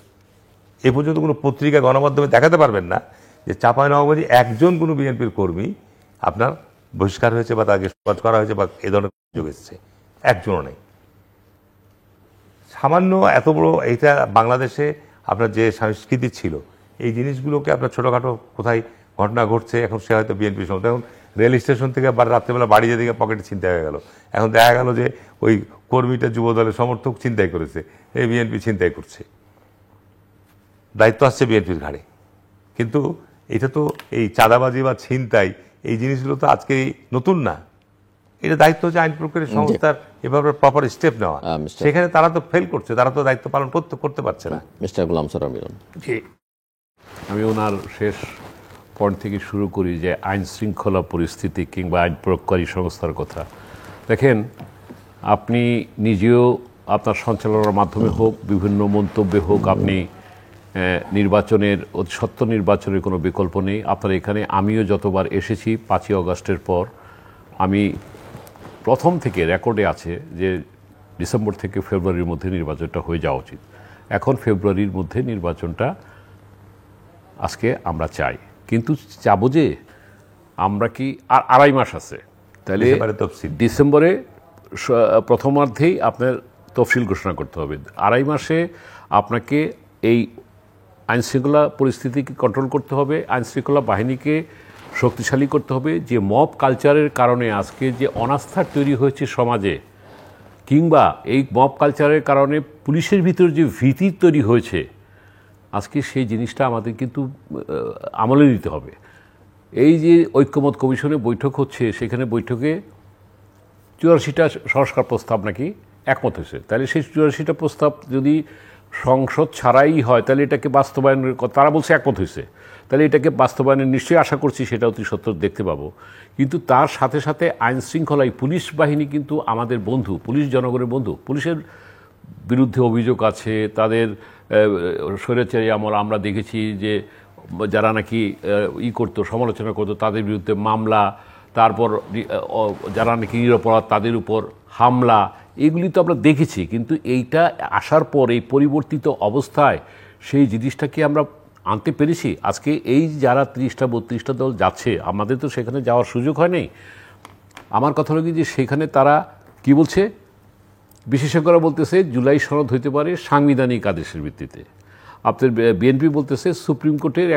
এ পর্যন্ত কোনো পত্রিকা গণমাধ্যমে দেখাতে পারবেন না যে চাঁপাইনবাবগঞ্জে একজন কোনো বিএনপির কর্মী আপনার বহিষ্কার হয়েছে বা তাকে সমাজ করা হয়েছে বা এ ধরনের অভিযোগ এসেছে, একজনও নেই। সামান্য এত বড় এইটা বাংলাদেশে আপনার যে সংস্কৃতি ছিল, এই জিনিসগুলোকে আপনার ছোটোখাটো কোথায় ঘটনা ঘটছে, এখন সে হয়তো বিএনপির সময়, এখন রেল স্টেশন থেকে রাত্রেবেলা বাড়ি যেতে গিয়ে পকেটে ছিনতাই হয়ে গেল, এখন দেখা গেল যে ওই কর্মীটা যুবদলের সমর্থক ছিনতাই করেছে, এই বিএনপি ছিনতাই করছে, দায়িত্ব আসছে বিএনপির ঘাড়ে। কিন্তু এটা তো এই চাঁদাবাজি বা ছিনতাই এই জিনিসগুলো তো আজকে নতুন না, এটা দায়িত্ব হচ্ছে আইন প্রক্রিয়া সংস্থার এভাবে প্রপার স্টেপ নেওয়া, সেখানে তারা তো ফেল করছে, তারা তো দায়িত্ব পালন করতে পারছে না। মিস্টার গোলাম সরওয়ার মিলন, আমি ওনার শেষ পয়েন্ট থেকে শুরু করি যে আইন শৃঙ্খলা পরিস্থিতি কিংবা আইন প্রয়োগকারী সংস্থার কথা। দেখেন, আপনি নিজেও আপনার সঞ্চালনার মাধ্যমে হোক, বিভিন্ন মন্তব্যে হোক, আপনি নির্বাচনের অতি সত্য নির্বাচনের কোনো বিকল্প নেই। আপনার এখানে আমিও যতবার এসেছি 5ই অগাস্টের পর, আমি প্রথম থেকে রেকর্ডে আছে যে ডিসেম্বর থেকে ফেব্রুয়ারির মধ্যে নির্বাচনটা হয়ে যাওয়া উচিত। এখন ফেব্রুয়ারির মধ্যে নির্বাচনটা আজকে আমরা চাই, কিন্তু চাবো যে আমরা কি আর 2.5 মাস আছে, তাহলে ডিসেম্বরে প্রথমার্ধেই আপনার তফসিল ঘোষণা করতে হবে। 2.5 মাসে আপনাকে এই আইনশৃঙ্খলা পরিস্থিতিকে কন্ট্রোল করতে হবে, আইনশৃঙ্খলা বাহিনীকে শক্তিশালী করতে হবে। যে মব কালচারের কারণে আজকে যে অনাস্থা তৈরি হয়েছে সমাজে, কিংবা এই মব কালচারের কারণে পুলিশের ভিতর যে ভীতি তৈরি হয়েছে, আজকে সেই জিনিসটা আমাদের কিন্তু আমলে নিতে হবে। এই যে ঐক্যমত কমিশনে বৈঠক হচ্ছে, সেখানে বৈঠকে 84টা সংস্কার প্রস্তাব নাকি একমত হয়েছে, তাহলে সেই 84টা প্রস্তাব যদি সংসদ ছাড়াই হয় তাহলে এটাকে বাস্তবায়নের, তারা বলছে একমত হয়েছে, তাহলে এটাকে বাস্তবায়নের নিশ্চয়ই আশা করছি সেটা অতি সত্ত্বর দেখতে পাবো। কিন্তু তার সাথে সাথে আইন শৃঙ্খলায় পুলিশ বাহিনী কিন্তু আমাদের বন্ধু, পুলিশ জনগণের বন্ধু। পুলিশের বিরুদ্ধে অভিযোগ আছে, তাদের স্বৈরাচারী আমল আমরা দেখেছি যে যারা নাকি করতো, সমালোচনা করতো, তাদের বিরুদ্ধে মামলা, তারপর যারা নাকি নিরপরাধ তাদের উপর হামলা, এগুলি তো আমরা দেখেছি। কিন্তু এইটা আসার পর এই পরিবর্তিত অবস্থায় সেই জিনিসটাকে আমরা আনতে পেরেছি। আজকে এই যারা 30টা 32টা দল যাচ্ছে, আমাদের তো সেখানে যাওয়ার সুযোগ হয় নাই। আমার কথা হলো যে সেখানে তারা কি বলছে, বিশেষজ্ঞরা বলতেছে জুলাই সনদ হইতে পারে সাংবিধানিক আদেশের ভিত্তিতে। আপনার বিএনপি বলতেছে সুপ্রিম কোর্টের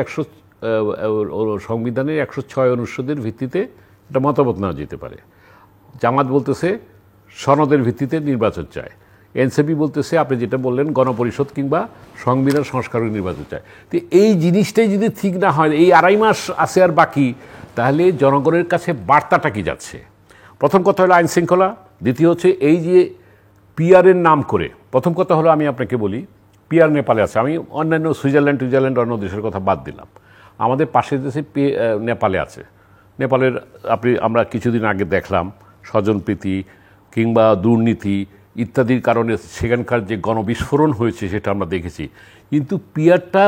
সংবিধানের 106 অনুচ্ছেদের ভিত্তিতে এটা মতামত নেওয়া যেতে পারে। জামাত বলতেছে সনদের ভিত্তিতে নির্বাচন চায়। এনসিপি বলতেছে আপনি যেটা বললেন গণপরিষদ কিংবা সংবিধান সংস্কারের নির্বাচন চায়। তো এই জিনিসটাই যদি ঠিক না হয়, এই 2.5 মাস আছে আর বাকি, তাহলে জনগণের কাছে বার্তাটা কি যাচ্ছে? প্রথম কথা হলো আইন শৃঙ্খলা, দ্বিতীয় হচ্ছে এই যে পিআরের নাম করে, প্রথম কথা হলো আমি আপনাকে বলি পিআর নেপালে আছে। আমি অন্যান্য সুইজারল্যান্ড অন্য দেশের কথা বাদ দিলাম, আমাদের পাশের দেশে নেপালে আছে। নেপালের আমরা কিছুদিন আগে দেখলাম স্বজনপ্রীতি কিংবা দুর্নীতি ইত্যাদির কারণে সেখানকার যে গণবিস্ফোরণ হয়েছে সেটা আমরা দেখেছি। কিন্তু পিআরটা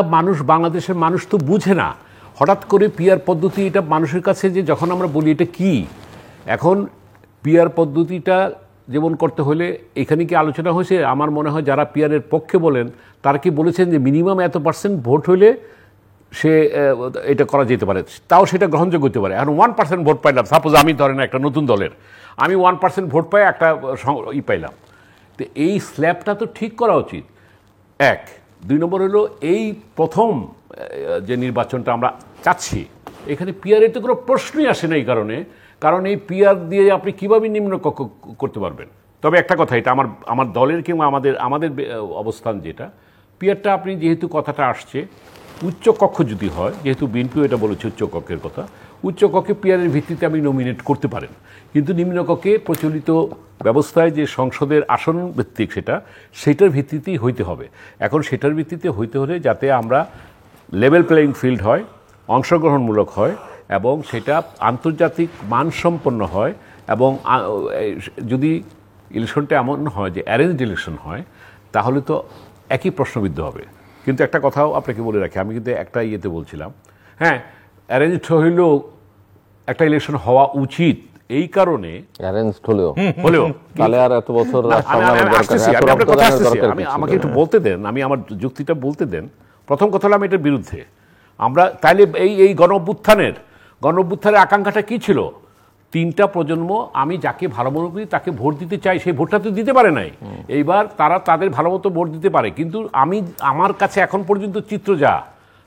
বাংলাদেশের মানুষ তো বুঝে না। হঠাৎ করে পিআর পদ্ধতি এটা মানুষের কাছে যে যখন আমরা বলি এটা কি, এখন পিআর পদ্ধতিটা যেমন করতে হলে এখানে কি আলোচনা হয়েছে? আমার মনে হয় যারা পিআরের পক্ষে বলেন তারা কি বলেছেন যে মিনিমাম এত % ভোট হলে সে এটা করা যেতে পারে, তাও সেটা গ্রহণযোগ্য হতে পারে। এখন 1% ভোট পাইলাম, সাপোজ আমি ধরেন একটা নতুন দলের, আমি 1% ভোট পাই, একটা পাইলাম, তো এই স্ল্যাবটা তো ঠিক করা উচিত। 1, 2 নম্বর হলো এই প্রথম যে নির্বাচনটা আমরা চাচ্ছি, এখানে পিআরের তো কোনো প্রশ্নই আসে না। এই কারণ এই পিআর দিয়ে আপনি কীভাবে নিম্নকক্ষ করতে পারবেন? তবে একটা কথা, এটা আমার দলের কিংবা আমাদের অবস্থান যেটা, পিআরটা আপনি যেহেতু কথাটা আসছে উচ্চ কক্ষ যদি হয়, যেহেতু বিএনপিও এটা বলেছে উচ্চ কক্ষের কথা, উচ্চ কক্ষে পিআরের ভিত্তিতে আপনি নমিনেট করতে পারেন, কিন্তু নিম্নকক্ষে প্রচলিত ব্যবস্থায় যে সংসদের আসন ভিত্তিক সেটার ভিত্তিতেই হইতে হবে। এখন সেটার ভিত্তিতে হইতে হলে যাতে আমরা লেভেল প্লেয়িং ফিল্ড হয়, অংশগ্রহণমূলক হয় এবং সেটা আন্তর্জাতিক মানসম্পন্ন হয়, এবং যদি ইলেকশনটা এমন হয় যে অ্যারেঞ্জড ইলেকশন হয় তাহলে তো একই প্রশ্নবিদ্ধ হবে। কিন্তু একটা কথাও আপনাকে বলে রাখি, আমি কিন্তু একটা ইয়েতে বলছিলাম, হ্যাঁ অ্যারেঞ্জড হইলেও একটা ইলেকশন হওয়া উচিত, এই কারণে অ্যারেঞ্জড হলেও তাহলে আর এত বছর আমাকে একটু বলতে দেন, আমি আমার যুক্তিটা বলতে দেন। প্রথম কথা হলো আমি এটার বিরুদ্ধে। আমরা তাইলে এই গণ অভ্যুত্থানের আকাঙ্ক্ষাটা কি ছিল? 3টা প্রজন্ম আমি যাকে ভালো মনে করি তাকে ভোট দিতে চাই, সেই ভোটটা তো দিতে পারে নাই। এইবার তারা তাদের ভালো মতো ভোট দিতে পারে, কিন্তু আমার কাছে এখন পর্যন্ত চিত্র যা,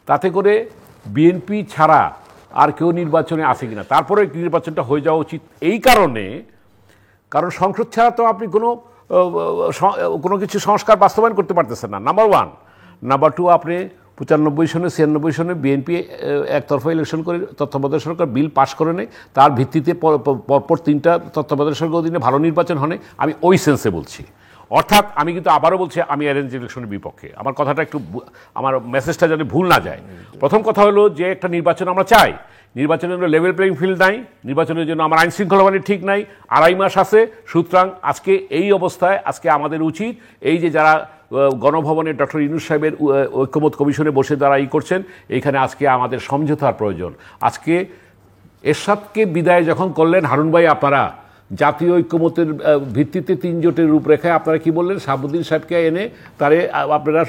তাতে করে বিএনপি ছাড়া আর কেউ নির্বাচনে আসে কিনা, তারপরে নির্বাচনটা হয়ে যাওয়া উচিত। এই কারণ সংসদ ছাড়া তো আপনি কোনো কিছু সংস্কার বাস্তবায়ন করতে পারতেছেন না, নাম্বার 1। নাম্বার 2, আপনি 95 সনে 96 সনে বিএনপি একতরফা ইলেকশন করে তত্ত্বাবধায়ক সরকার বিল পাশ করে নেয়, তার ভিত্তিতে পরপর 3টা তত্ত্বাবধায়ক সরকার অধীনে ভালো নির্বাচন হয়। আমি ওই সেন্সে বলছি। অর্থাৎ আমি কিন্তু আবারও বলছি আমি অ্যারেঞ্জ ইলেকশনের বিপক্ষে। আমার কথাটা একটু, আমার মেসেজটা যেন ভুল না যায়। প্রথম কথা হলো যে একটা নির্বাচন আমরা চাই, নির্বাচনের জন্য লেভেল প্লেইং ফিল্ড নাই, নির্বাচনের জন্য আমার আইন শৃঙ্খলা বাহিনী ঠিক নাই, 2.5 মাস আছে। সুতরাং আজকে এই অবস্থায় আমাদের উচিত এই যে যারা গণভবনের ডক্টর ইউনূস সাহেবের ঐক্যমত কমিশনে বসে যারা করছেন, এইখানে আজকে আমাদের সমঝোতার প্রয়োজন। আজকে এরশাদকে বিদায় যখন করলেন হারুন ভাই, আপনারা জাতীয় ঐক্যমতের ভিত্তিতে 3 জোটের রূপরেখায় আপনারা কি বললেন, শাহাবুদ্দিন সাহেবকে এনে তারে আপনারা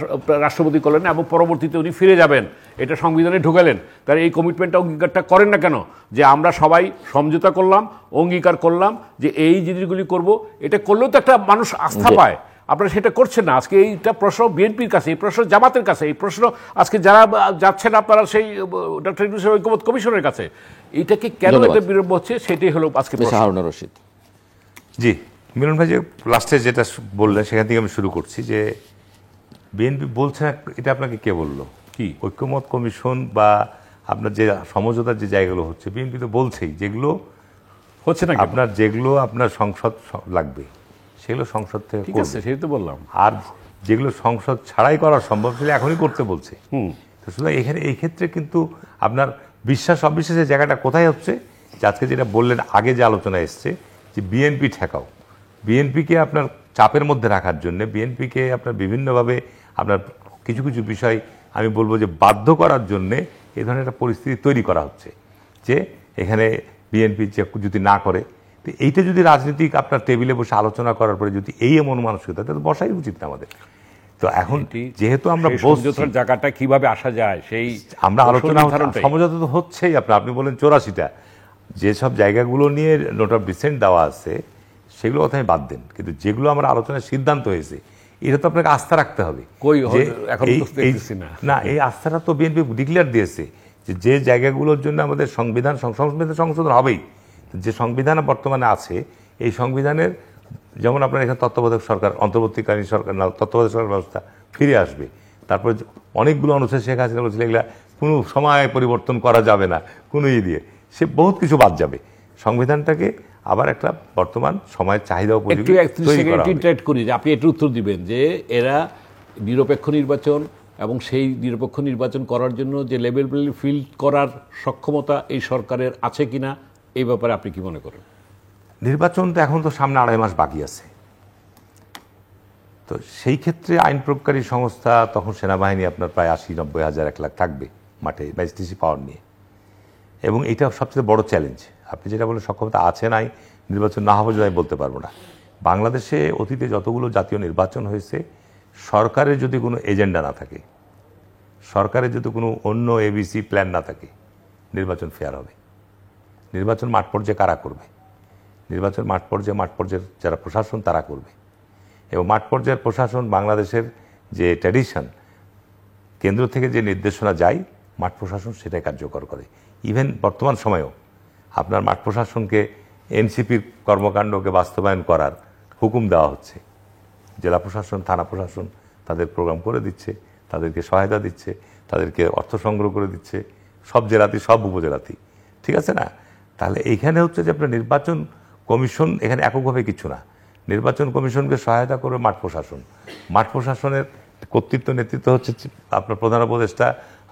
রাষ্ট্রপতি করলেন এবং পরবর্তীতে উনি ফিরে যাবেন, এটা সংবিধানে ঢুকালেন। তার এই কমিটমেন্টটা, অঙ্গীকারটা করেন না কেন? যে আমরা সবাই সমঝোতা করলাম, অঙ্গীকার করলাম যে এই জিনিসগুলি করব, এটা করলেও তো একটা মানুষ আস্থা পায়। আপনারা সেটা করছেন না। আজকে এইটা প্রশ্ন বিএনপির কাছে, এই প্রশ্ন জামাতের কাছে, এই প্রশ্ন আজকে যারা যাচ্ছেন আপনারা সেই ডক্টর ইউনূস ঐক্যমত কমিশনের কাছে, এইটাকে কেন এটা বিলম্ব হচ্ছে সেটাই হলো আজকে হারুন রশিদ। জি, মিলন ভাই যে লাস্টে যেটা বললেন সেখান থেকে আমি শুরু করছি যে বিএনপি বলছে না, এটা আপনাকে কে বললো? কি ঐক্যমত কমিশন বা আপনার যে সমঝোতার যে জায়গাগুলো হচ্ছে, বিএনপি তো বলছেই যেগুলো হচ্ছে না, যেগুলো আপনার সংসদ লাগবে সেগুলো সংসদ থেকে করবে, সেই তো বললাম। আর যেগুলো সংসদ ছাড়াই করা সম্ভব সেগুলো এখনই করতে বলছে। তো সুতরাং এখানে এই ক্ষেত্রে কিন্তু আপনার বিশ্বাস অবিশ্বাসের জায়গাটা কোথায় হচ্ছে? যে আজকে যেটা বললেন, আগে যে আলোচনা এসছে যে বিএনপি ঠেকাও, বিএনপিকে আপনার চাপের মধ্যে রাখার জন্য, বিএনপিকে আপনার বিভিন্নভাবে আপনার কিছু কিছু বিষয় আমি বলবো যে বাধ্য করার জন্যে এই ধরনের একটা পরিস্থিতি তৈরি করা হচ্ছে যে এখানে বিএনপি যদি না করে, তো এইটা যদি রাজনীতিক আপনার টেবিলে বসে আলোচনা করার পরে যদি এই এমন মানসিকতা, তাহলে বসাই উচিত না আমাদের। তো এখন যেহেতু আমরা সমঝোতার জায়গাটা কিভাবে আসা যায় সেই আমরা আলোচনা, সমঝোতা তো হচ্ছেই। আপনি বলেন 84টা যেসব জায়গাগুলো নিয়ে নোট অফ ডিসেন্ট দেওয়া আছে সেগুলো কথা আমি বাদ দেন, কিন্তু যেগুলো আমার আলোচনায় সিদ্ধান্ত হয়েছে এটা তো আপনাকে আস্থা রাখতে হবে। এখন তো দেখতেছি না। না, এই আস্থাটা তো বিএনপি ডিক্লেয়ার দিয়েছে যে জায়গাগুলোর জন্য আমাদের সংবিধান সংশোধন হবেই। যে সংবিধান বর্তমানে আছে এই সংবিধানের, যেমন আপনার এখানে তত্ত্বাবধায়ক সরকার, অন্তর্বর্তীকালীন সরকার, তত্ত্বাবধায়ক সরকার ব্যবস্থা ফিরে আসবে। তারপরে অনেকগুলো অনুচ্ছেদ শেখ হাসিনা বলছিল এগুলা কোনো সময় পরিবর্তন করা যাবে না কোনো দিয়ে, সে বহুত কিছু বাদ যাবে। সংবিধানটাকে আবার একটা বর্তমান সময়ের চাহিদা উপযোগী তৈরি করা হবে। করি যে আপনি এটার উত্তর দিবেন যে এরা নিরপেক্ষ নির্বাচন এবং সেই নিরপেক্ষ নির্বাচন করার জন্য যে লেভেল ফিল্ড করার সক্ষমতা এই সরকারের আছে কিনা, এই ব্যাপারে আপনি কি মনে করেন? নির্বাচন তো এখন তো সামনে 2.5 মাস বাকি আছে, তো সেই ক্ষেত্রে আইন প্রয়োগকারী সংস্থা তখন সেনাবাহিনী আপনার প্রায় 80-90 হাজার 1 লাখ থাকবে মাঠে ম্যাজিস্ট্রেসি পাওয়ার নিয়ে, এবং এটা সবচেয়ে বড় চ্যালেঞ্জ। আপনি যেটা বলেন সক্ষমতা আছে নাই, নির্বাচন না হবে যদি আমি বলতে পারবো না। বাংলাদেশে অতীতে যতগুলো জাতীয় নির্বাচন হয়েছে, সরকারের যদি কোনো এজেন্ডা না থাকে, সরকারের যদি কোনো অন্য ABC প্ল্যান না থাকে, নির্বাচন ফেয়ার হবে। নির্বাচন মাঠ পর্যায়ে কারা করবে? নির্বাচন মাঠ পর্যায়ের যারা প্রশাসন তারা করবে, এবং মাঠ পর্যায়ের প্রশাসন বাংলাদেশের যে ট্র্যাডিশন, কেন্দ্র থেকে যে নির্দেশনা যায় মাঠ প্রশাসন সেটাই কার্যকর করে। ইভেন বর্তমান সময়েও আপনার মাঠ প্রশাসনকে এনসিপির কর্মকাণ্ডকে বাস্তবায়ন করার হুকুম দেওয়া হচ্ছে। জেলা প্রশাসন, থানা প্রশাসন তাদের প্রোগ্রাম করে দিচ্ছে, তাদেরকে সহায়তা দিচ্ছে, তাদেরকে অর্থ সংগ্রহ করে দিচ্ছে, সব জেলাতেই, সব উপজেলাতেই, ঠিক আছে না? তাহলে এইখানে হচ্ছে যে আপনার নির্বাচন কমিশন এখানে এককভাবে কিছু না, নির্বাচন কমিশনকে সহায়তা করে মাঠ প্রশাসন। মাঠ প্রশাসনের কর্তৃত্ব নেতৃত্ব হচ্ছে আপনার প্রধান উপদেষ্টা,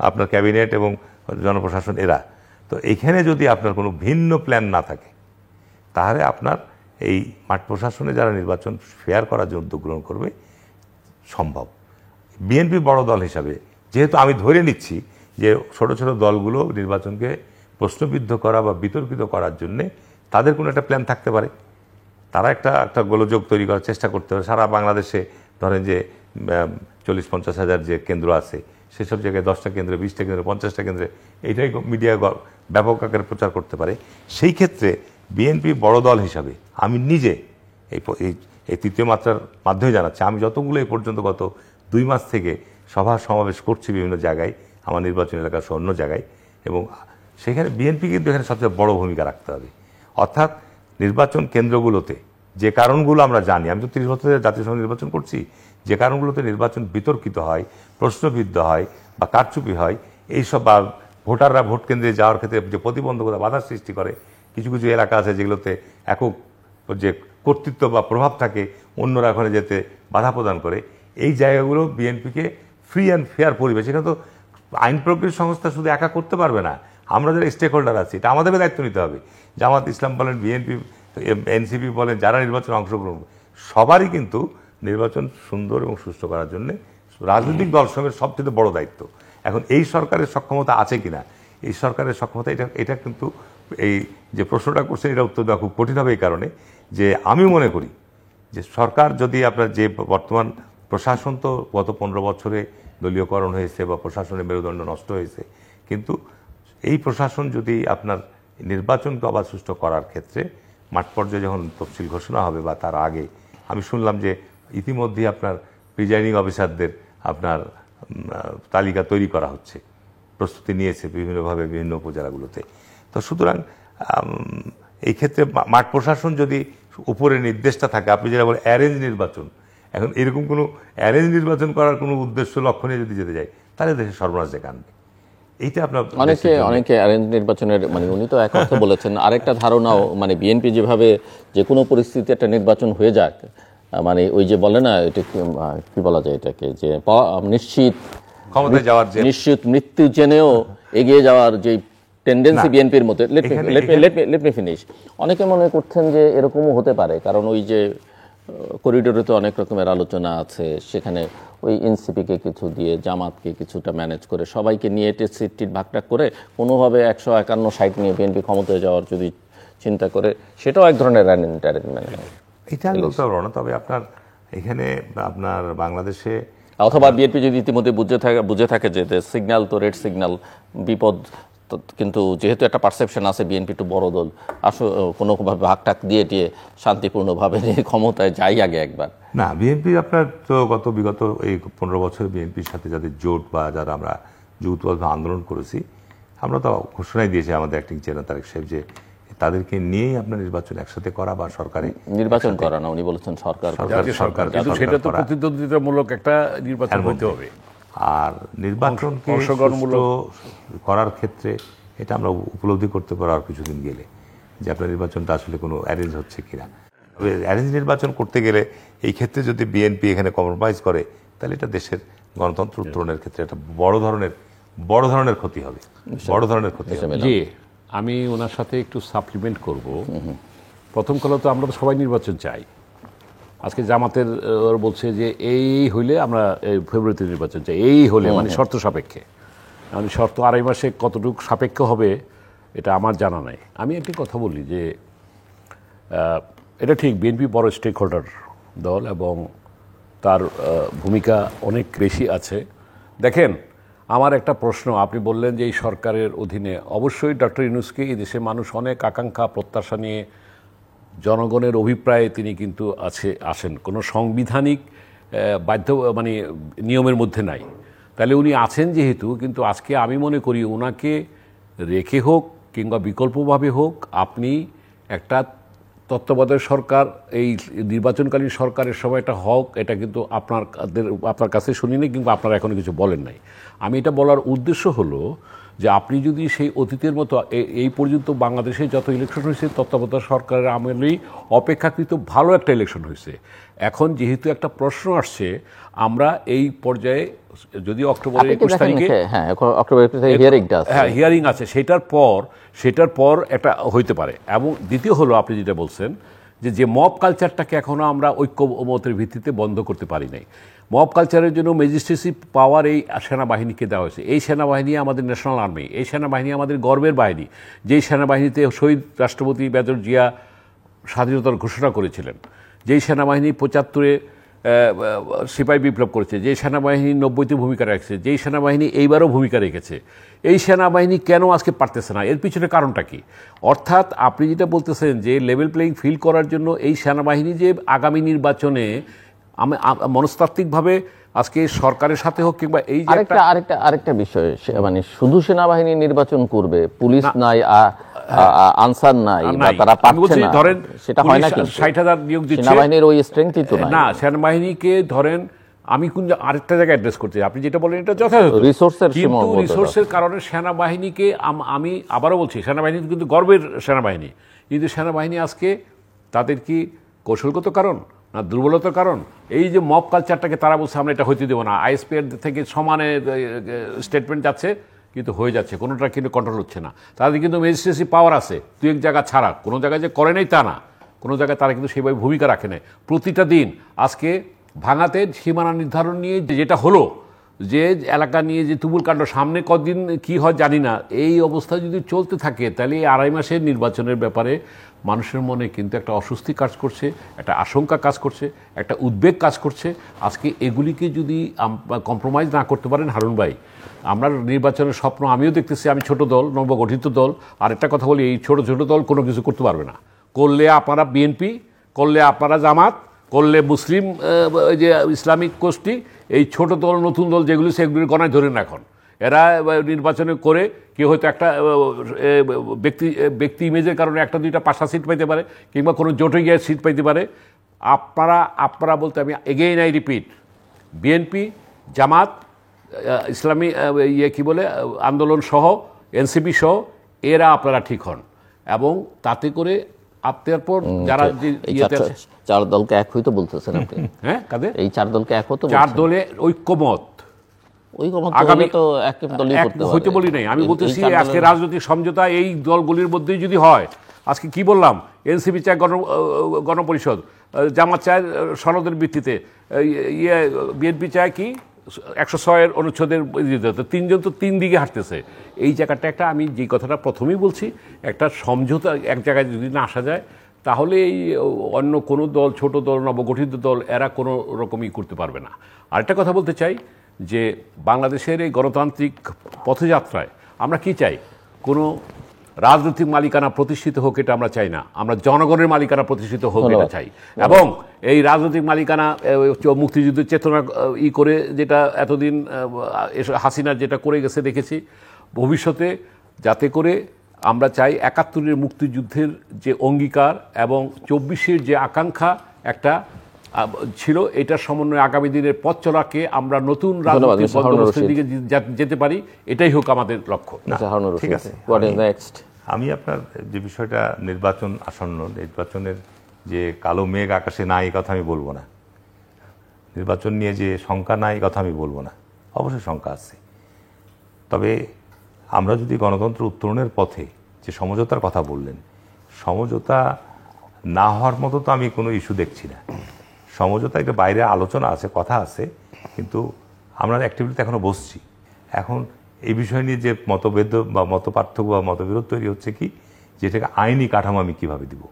আপনার ক্যাবিনেট এবং জনপ্রশাসন এরা। তো এইখানে যদি আপনার কোনো ভিন্ন প্ল্যান না থাকে তাহলে আপনার এই মাঠ প্রশাসনে যারা নির্বাচন ফেয়ার করার জন্য উদ্যোগ গ্রহণ করবে সম্ভব। বিএনপি বড় দল হিসাবে যেহেতু আমি ধরে নিচ্ছি যে ছোট ছোট দলগুলো নির্বাচনকে প্রশ্নবিদ্ধ করা বা বিতর্কিত করার জন্যে তাদের কোনো একটা প্ল্যান থাকতে পারে, তারা একটা গোলযোগ তৈরি করার চেষ্টা করতে পারে। সারা বাংলাদেশে ধরেন যে 40-50 হাজার যে কেন্দ্র আছে সেসব জায়গায় 10টা কেন্দ্রে, 20টা কেন্দ্রে, 50টা কেন্দ্রে এইটাই মিডিয়া ব্যাপক আকারে প্রচার করতে পারে। সেই ক্ষেত্রে বিএনপি বড় দল হিসাবে আমি নিজে এই তৃতীয় মাত্রার মাধ্যমে জানাচ্ছি, আমি যতগুলো এই পর্যন্ত গত 2 মাস থেকে সভা সমাবেশ করছি বিভিন্ন জায়গায়, আমার নির্বাচন এলাকা সহ অন্য জায়গায়, এবং সেখানে বিএনপি কিন্তু এখানে সবচেয়ে বড় ভূমিকা রাখতে হবে। অর্থাৎ নির্বাচন কেন্দ্রগুলোতে যে কারণগুলো আমরা জানি, আমি তো 30 বছর ধরে জাতীয় সংসদ নির্বাচন করছি, যে কারণগুলোতে নির্বাচন বিতর্কিত হয়, প্রশ্নবিদ্ধ হয় বা কারচুপি হয়, এইসব বা ভোটাররা ভোট কেন্দ্রে যাওয়ার ক্ষেত্রে যে প্রতিবন্ধকতা, বাধার সৃষ্টি করে, কিছু কিছু এলাকা আছে যেগুলোতে একক যে কর্তৃত্ব বা প্রভাব থাকে, অন্যরা ওখানে যেতে বাধা প্রদান করে, এই জায়গাগুলো বিএনপিকে ফ্রি অ্যান্ড ফেয়ার পরিবেশ, এটা তো আইন প্রয়োগকারী সংস্থা শুধু একা করতে পারবে না, আমরা যারা স্টেক হোল্ডার আছি এটা আমাদেরকে দায়িত্ব নিতে হবে। জামাত ইসলাম বলেন, বিএনপি, এনসিপি বলেন, যারা নির্বাচনে অংশগ্রহণ, সবারই কিন্তু নির্বাচন সুন্দর এবং সুষ্ঠু করার জন্য রাজনৈতিক দল সঙ্গে সবচেয়ে বড় দায়িত্ব। এখন এই সরকারের সক্ষমতা আছে কিনা, এই সরকারের সক্ষমতা এটা কিন্তু এই যে প্রশ্নটা করছেন এটা উত্তর দেওয়া খুব কঠিন হবে, এই কারণে যে আমি মনে করি যে সরকার যদি আপনার যে বর্তমান প্রশাসন তো গত 15 বছরে দলীয়করণ হয়েছে বা প্রশাসনের মেরুদণ্ড নষ্ট হয়েছে, কিন্তু এই প্রশাসন যদি আপনার নির্বাচনকে আবার সুষ্ঠু করার ক্ষেত্রে মাঠ পর্যায়ে যখন তফসিল ঘোষণা হবে বা তার আগে, আমি শুনলাম যে ইতিমধ্যে আপনার প্রিজাইডিং অফিসারদের আপনার তালিকা তৈরি করা হচ্ছে, প্রস্তুতি নিয়েছে বিভিন্নভাবে বিভিন্ন উপজেলাগুলোতে। তো সুতরাং এই ক্ষেত্রে মাঠ প্রশাসন যদি উপরে নির্দেশটা থাকে, আপনি যেটা বলেন অ্যারেঞ্জ নির্বাচন, এখন এরকম কোনো অ্যারেঞ্জ নির্বাচন করার কোনো উদ্দেশ্য লক্ষ্য নিয়ে যদি যেতে যায় তাহলে দেশে সর্বনাশ ডেকে আনবে। এইটা আপনার অনেকে অ্যারেঞ্জ নির্বাচনের মানে উনি তো এক কথা বলেছেন, আরেকটা ধারণাও মানে বিএনপি যেভাবে যে কোনো পরিস্থিতি একটা নির্বাচন হয়ে যাক, মানে ওই যে বলে না এটা কি বলা যায় এটাকে, যে নিশ্চিত ক্ষমতায় যাওয়ার যে নিশ্চিত মৃত্যু জেনেও এগিয়ে যাওয়ার যে টেন্ডেন্সি বিএনপির মধ্যে, লেট মি ফিনিশ, অনেকে মনে করছেন যে এরকমও হতে পারে, কারণ ওই যে করিডোরে তো অনেক রকমের আলোচনা আছে, সেখানে ওই এনসিপিকে কিছু দিয়ে, জামাতকে কিছুটা ম্যানেজ করে, সবাইকে নিয়ে সিট ভাগটাক করে কোনোভাবে 151-60 নিয়ে বিএনপি ক্ষমতায় যাওয়ার যদি চিন্তা করে, সেটাও এক ধরনের অ্যারেঞ্জমেন্ট। এটা আমি বলতে পারবো না, তবে আপনার এখানে আপনার বাংলাদেশে অথবা বিএনপি যদি ইতিমধ্যে বুঝে থাকে যে সিগন্যাল তো রেড সিগন্যাল, বিপদ কিন্তু যেহেতু একটা পারসেপশন আছে বিএনপি একটু বড় দল, কোনোভাবে ভাগটাক দিয়ে টিয়ে শান্তিপূর্ণভাবে ক্ষমতায় যাই আগে একবার। না, বিএনপি আপনার তো বিগত এই 15 বছর বিএনপির সাথে যাদের জোট বা যারা আমরা যৌথভাবে আন্দোলন করেছি, আমরা তো ঘোষণাই দিয়েছি আমাদের অ্যাক্টিং চেয়ারম্যান তারেক সাহেব যে তাদেরকে নিয়েই আপনার নির্বাচন একসাথে করা বা সরকারে নির্বাচন করা না, উনি বলেছেন সরকার কিন্তু সেটা তো প্রতিদ্বন্দ্বিতামূলক একটা নির্বাচন হতে হবে। আর নির্বাচনকে সুষ্ঠু করার ক্ষেত্রে এটা আমরা উপলব্ধি করতে পারবো আর কিছুদিন গেলে যে আপনার নির্বাচনটা আসলে কোনো অ্যারেঞ্জ হচ্ছে কিনা। তবে অ্যারেঞ্জ নির্বাচন করতে গেলে এই ক্ষেত্রে যদি বিএনপি এখানে কম্প্রোমাইজ করে তাহলে এটা দেশের গণতন্ত্র উত্তরণের ক্ষেত্রে একটা বড় ধরনের ক্ষতি হবে, বড় ধরনের ক্ষতি হবে। জি, আমি ওনার সাথে একটু সাপ্লিমেন্ট করব। প্রথম কথা তো আমরা তো সবাই নির্বাচন চাই। আজকে জামাতের বলছে যে এই হইলে আমরা ফেব্রুয়ারিতে নির্বাচন চাই, এই হলে মানে শর্ত সাপেক্ষে। মানে শর্ত 2.5 মাসে কতটুকু সাপেক্ষ হবে এটা আমার জানা নাই। আমি একটি কথা বলি যে এটা ঠিক, বিএনপি বড় স্টেক হোল্ডার দল এবং তার ভূমিকা অনেক বেশি আছে। দেখেন, আমার একটা প্রশ্ন, আপনি বললেন যে এই সরকারের অধীনে অবশ্যই ডক্টর ইউনূসকে এই দেশের মানুষ অনেক আকাঙ্ক্ষা প্রত্যাশা নিয়ে জনগণের অভিপ্রায়ে তিনি কিন্তু আসেন, কোনো সাংবিধানিক বাধ্য মানে নিয়মের মধ্যে নাই। তাহলে উনি আছেন যেহেতু, কিন্তু আজকে আমি মনে করি ওনাকে রেখে হোক কিংবা বিকল্পভাবে হোক আপনি একটা তত্ত্বাবধায়ক সরকার, এই নির্বাচনকালীন সরকারের সময়টা হোক, এটা কিন্তু আপনার কাছে শুনিনি কিংবা আপনারা এখনো কিছু বলেন নাই। আমি এটা বলার উদ্দেশ্য হলো যে আপনি যদি সেই অতীতের মতো এই পর্যন্ত বাংলাদেশে যত ইলেকশন হয়েছে তত্ত্বাবধায়ক সরকারের আমলেই অপেক্ষাকৃত ভালো একটা ইলেকশন হয়েছে। এখন যেহেতু একটা প্রশ্ন আসছে, আমরা এই পর্যায়ে যদি অক্টোবরের 21 তারিখে হিয়ারিং আছে, সেটার পর একটা হইতে পারে। এবং দ্বিতীয় হলো আপনি যেটা বলছেন যে মব কালচারটাকে এখনও আমরা ঐক্যমতের ভিত্তিতে বন্ধ করতে পারি নাই। মব কালচারের জন্য ম্যাজিস্ট্রেসি পাওয়ার এই সেনাবাহিনীকে দেওয়া হয়েছে। এই সেনাবাহিনী আমাদের ন্যাশনাল আর্মি, এই সেনাবাহিনী আমাদের গর্বের বাহিনী, যেই সেনাবাহিনীতে শহীদ রাষ্ট্রপতি মেজর জিয়া স্বাধীনতার ঘোষণা করেছিলেন, যেই সেনাবাহিনী 75-এ সিপাহী বিপ্লব করেছে, যেই সেনাবাহিনী 90-তে ভূমিকা রেখেছে, যেই সেনাবাহিনী এইবারও ভূমিকা রেখেছে, এই সেনাবাহিনী কেন আজকে পারতেছে না? এর পিছনে কারণটা কি? অর্থাৎ আপনি যেটা বলতেছেন যে লেভেল প্লেইং ফিল্ড করার জন্য এই সেনাবাহিনী যে আগামী নির্বাচনে মনস্তাত্ত্বিকভাবে আজকে সরকারের সাথে হোক কিংবা এই যে আরেকটা বিষয়, মানে শুধু সেনাবাহিনী নির্বাচন করবে, পুলিশ নাই, আনসার নাই, তারা পাচ্ছে না, ধরেন সেটা হয় না। 60,000 নিয়োগ দিচ্ছে, সেনাবাহিনীর ওই স্ট্রেংথই তো না। সেনাবাহিনীকে ধরেন আমি আরেকটা জায়গায় অ্যাড্রেস করতে, আপনি যেটা বলেন এটা যথাযথ, কিন্তু রিসোর্সের কারণে সেনাবাহিনীকে আমি আবারও বলছি, সেনাবাহিনী কিন্তু গর্বের সেনাবাহিনী, কিন্তু সেনাবাহিনী আজকে তাদের কি কৌশলগত কারণ না দুর্বলতার কারণ? এই যে মব কালচারটাকে তারা বলছে আমরা এটা হইতে দেবো না, আইএসপি এর থেকে সমানে স্টেটমেন্ট যাচ্ছে কিন্তু হয়ে যাচ্ছে, কোনোটা কিন্তু কন্ট্রোল হচ্ছে না। তাদের কিন্তু ম্যাজিস্ট্রেসি পাওয়ার আছে, দু এক জায়গা ছাড়া, কোনো জায়গায় যে করে নেই তা না, কোনো জায়গায় তারা কিন্তু সেইভাবে ভূমিকা রাখে নেই। প্রতিটা দিন আজকে ভাঙাতে সীমানা নির্ধারণ নিয়ে যেটা হলো, যে এলাকা নিয়ে যে তুমুল কাণ্ড, সামনে কদিন কি হয় জানি না, এই অবস্থা যদি চলতে থাকে তাহলে এই 2.5 মাসের নির্বাচনের ব্যাপারে মানুষের মনে কিন্তু একটা অস্বস্তি কাজ করছে, একটা আশঙ্কা কাজ করছে, একটা উদ্বেগ কাজ করছে। আজকে এগুলিকে যদি কম্প্রোমাইজ না করতে পারেন হারুন ভাই, আমরা নির্বাচনের স্বপ্ন আমিও দেখতেছি, আমি ছোট দল, নবগঠিত দল। আর একটা কথা বলি, এই ছোট ছোট দল কোনো কিছু করতে পারবে না। করলে আপনারা বিএনপি, করলে আপনারা জামাত, করলে মুসলিম যে ইসলামিক গোষ্ঠী, এই ছোট দল নতুন দল যেগুলি সেগুলির গণায় ধরেন এখন। এরা নির্বাচনে করে কেউ হয়তো একটা ব্যক্তি ইমেজের কারণে 1-2টা 5টা সিট পাইতে পারে, কিংবা কোনো জোটে গিয়ে সিট পাইতে পারে। আপনারা বলতে আমি এগেইন আই রিপিট, বিএনপি, জামাত, ইসলামী কি বলে আন্দোলন সহ, এনসিপি সহ, এরা আপনারা ঠিক হন, এবং তাতে করে আপনার পর যারা চার দলকে এক হইতে বলতেছেন আপনি। হ্যাঁ, কাদের? এই 4 দলকে এক হতে, 4 দলে ঐক্যমত হইতে বলি নাই। আমি বলতেছি আজকে রাজনৈতিক সমঝোতা এই দলগুলির মধ্যেই যদি হয়, আজকে কি বললাম, এনসিপি চায় গণপরিষদ, জামাত চায় সনদের ভিত্তিতে, বিএনপি চায় কি 106 অনুচ্ছেদের, 3জন তো 3 দিকে হাঁটতেছে। এই জায়গাটা একটা, আমি যে কথাটা প্রথমেই বলছি, একটা সমঝোতা এক জায়গায় যদি না আসা যায়, তাহলে এই অন্য কোনো দল, ছোট দল, নবগঠিত দল, এরা কোনো রকমই করতে পারবে না। আরেকটা কথা বলতে চাই যে বাংলাদেশের এই গণতান্ত্রিক পথযাত্রায় আমরা কি চাই? কোনো রাজনৈতিক মালিকানা প্রতিষ্ঠিত হোক এটা আমরা চাই না, আমরা জনগণের মালিকানা প্রতিষ্ঠিত হোক এটা চাই। এবং এই রাজনৈতিক মালিকানা মুক্তিযুদ্ধের চেতনা করে যেটা এতদিন হাসিনা যেটা করে গেছে দেখেছি, ভবিষ্যতে যাতে করে আমরা চাই ৭১-এর মুক্তিযুদ্ধের যে অঙ্গীকার এবং ২৪-এর যে আকাঙ্ক্ষা একটা ছিল, এটার সমন্বয়ে আগামী দিনের পথ চলাকে আমরা নতুন রাজনৈতিক বন্দোবস্তের দিকে যেতে পারি, এটাই হোক আমাদের লক্ষ্য। ঠিক আছে, আমি আপনার যে বিষয়টা নির্বাচন আসন্ন, নির্বাচনের যে কালো মেঘ আকাশে নাই কথা আমি বলবো না, নির্বাচন নিয়ে যে শঙ্কা নাই কথা আমি বলবো না, অবশ্যই শঙ্কা আছে। তবে আমরা যদি গণতন্ত্র উত্তরণের পথে যে সমঝোতার কথা বললেন, সমঝোতা না হওয়ার মতো তো আমি কোনো ইস্যু দেখছি না। সমঝোতা একটা বাইরে আলোচনা আছে, কথা আছে, কিন্তু আমরা অ্যাক্টিভিটিতে এখনও বসছি। এখন এই বিষয় নিয়ে যে মতভেদ বা মত পার্থক্য বা মতবিরোধ তৈরি হচ্ছে কি, যেটাকে আইনি কাঠামো আমি কীভাবে দিব,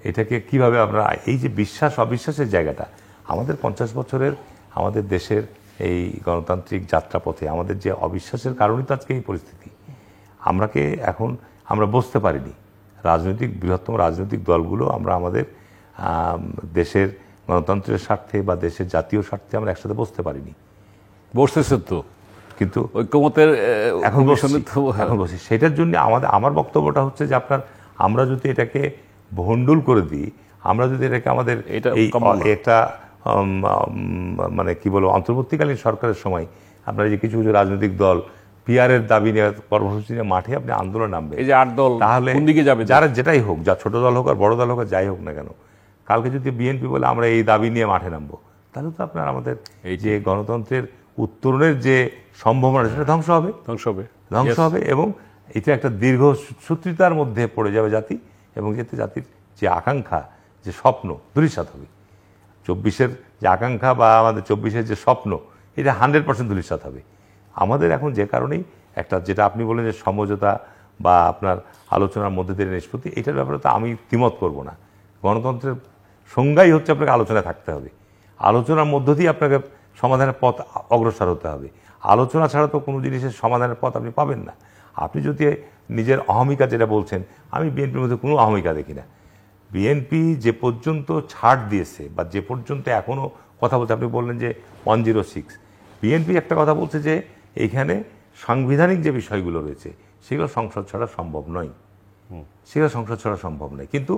এটাকে কিভাবে আমরা, এই যে বিশ্বাস অবিশ্বাসের জায়গাটা, আমাদের 50 বছরের আমাদের দেশের এই গণতান্ত্রিক যাত্রাপথে আমাদের যে অবিশ্বাসের কারণেই তো আজকে এই পরিস্থিতি। আমরা বসতে পারিনি, বৃহত্তম রাজনৈতিক দলগুলো আমরা আমাদের দেশের গণতন্ত্রের স্বার্থে বা দেশের জাতীয় স্বার্থে আমরা একসাথে বসতে পারিনি। বসতেছে তো, কিন্তু ঐক্যমতের এখন বসি। সেটার জন্য আমার বক্তব্যটা হচ্ছে যে আমরা যদি এটাকে ভণ্ডুল করে দিই, আমরা যদি এটাকে আমাদের একটা মানে কি বলবো, অন্তর্বর্তীকালীন সরকারের সময় আপনারা যে কিছু কিছু রাজনৈতিক দল পিআরের দাবি নিয়ে কর্মসূচি নিয়ে মাঠে আপনি আন্দোলন নামবে, এই যে 8 দল, তাহলে কোন দিকে যাবে? যারা যেটাই হোক, যা ছোট দল হোক আর বড় দল হোক আর যাই হোক না কেন, কালকে যদি বিএনপি বলে আমরা এই দাবি নিয়ে মাঠে নামবো, তাহলে তো আপনার আমাদের এই যে গণতন্ত্রের উত্তরণের যে সম্ভাবনা সেটা ধ্বংস হবে এবং এটা একটা দীর্ঘ সূত্রিতার মধ্যে পড়ে যাবে জাতি, এবং এতে জাতির যে আকাঙ্ক্ষা, যে স্বপ্ন ধূলিসাৎ হবে। 24-এর যে আকাঙ্ক্ষা বা আমাদের 24-এর যে স্বপ্ন, এটা 100% ধূলিসাৎ হবে। আমাদের এখন যে কারণেই একটা, যেটা আপনি বলেন যে সমঝোতা বা আপনার আলোচনার মধ্যে দিয়ে নিষ্পত্তি, এটার ব্যাপারে তো আমি দ্বিমত করব না। গণতন্ত্রের সংজ্ঞাই হচ্ছে আপনাকে আলোচনায় থাকতে হবে, আলোচনার মধ্য দিয়ে আপনাকে সমাধানের পথ অগ্রসর হতে হবে। আলোচনা ছাড়া তো কোনো জিনিসের সমাধানের পথ আপনি পাবেন না। আপনি যদি নিজের অহমিকা যেটা বলছেন, আমি বিএনপির মধ্যে কোনো অহমিকা দেখি না। বিএনপি যে পর্যন্ত ছাড় দিয়েছে বা যে পর্যন্ত এখনও কথা বলছে, আপনি বললেন যে 106, বিএনপি একটা কথা বলছে যে এইখানে সাংবিধানিক যে বিষয়গুলো রয়েছে সেগুলো সংসদ ছাড়া সম্ভব নয়, কিন্তু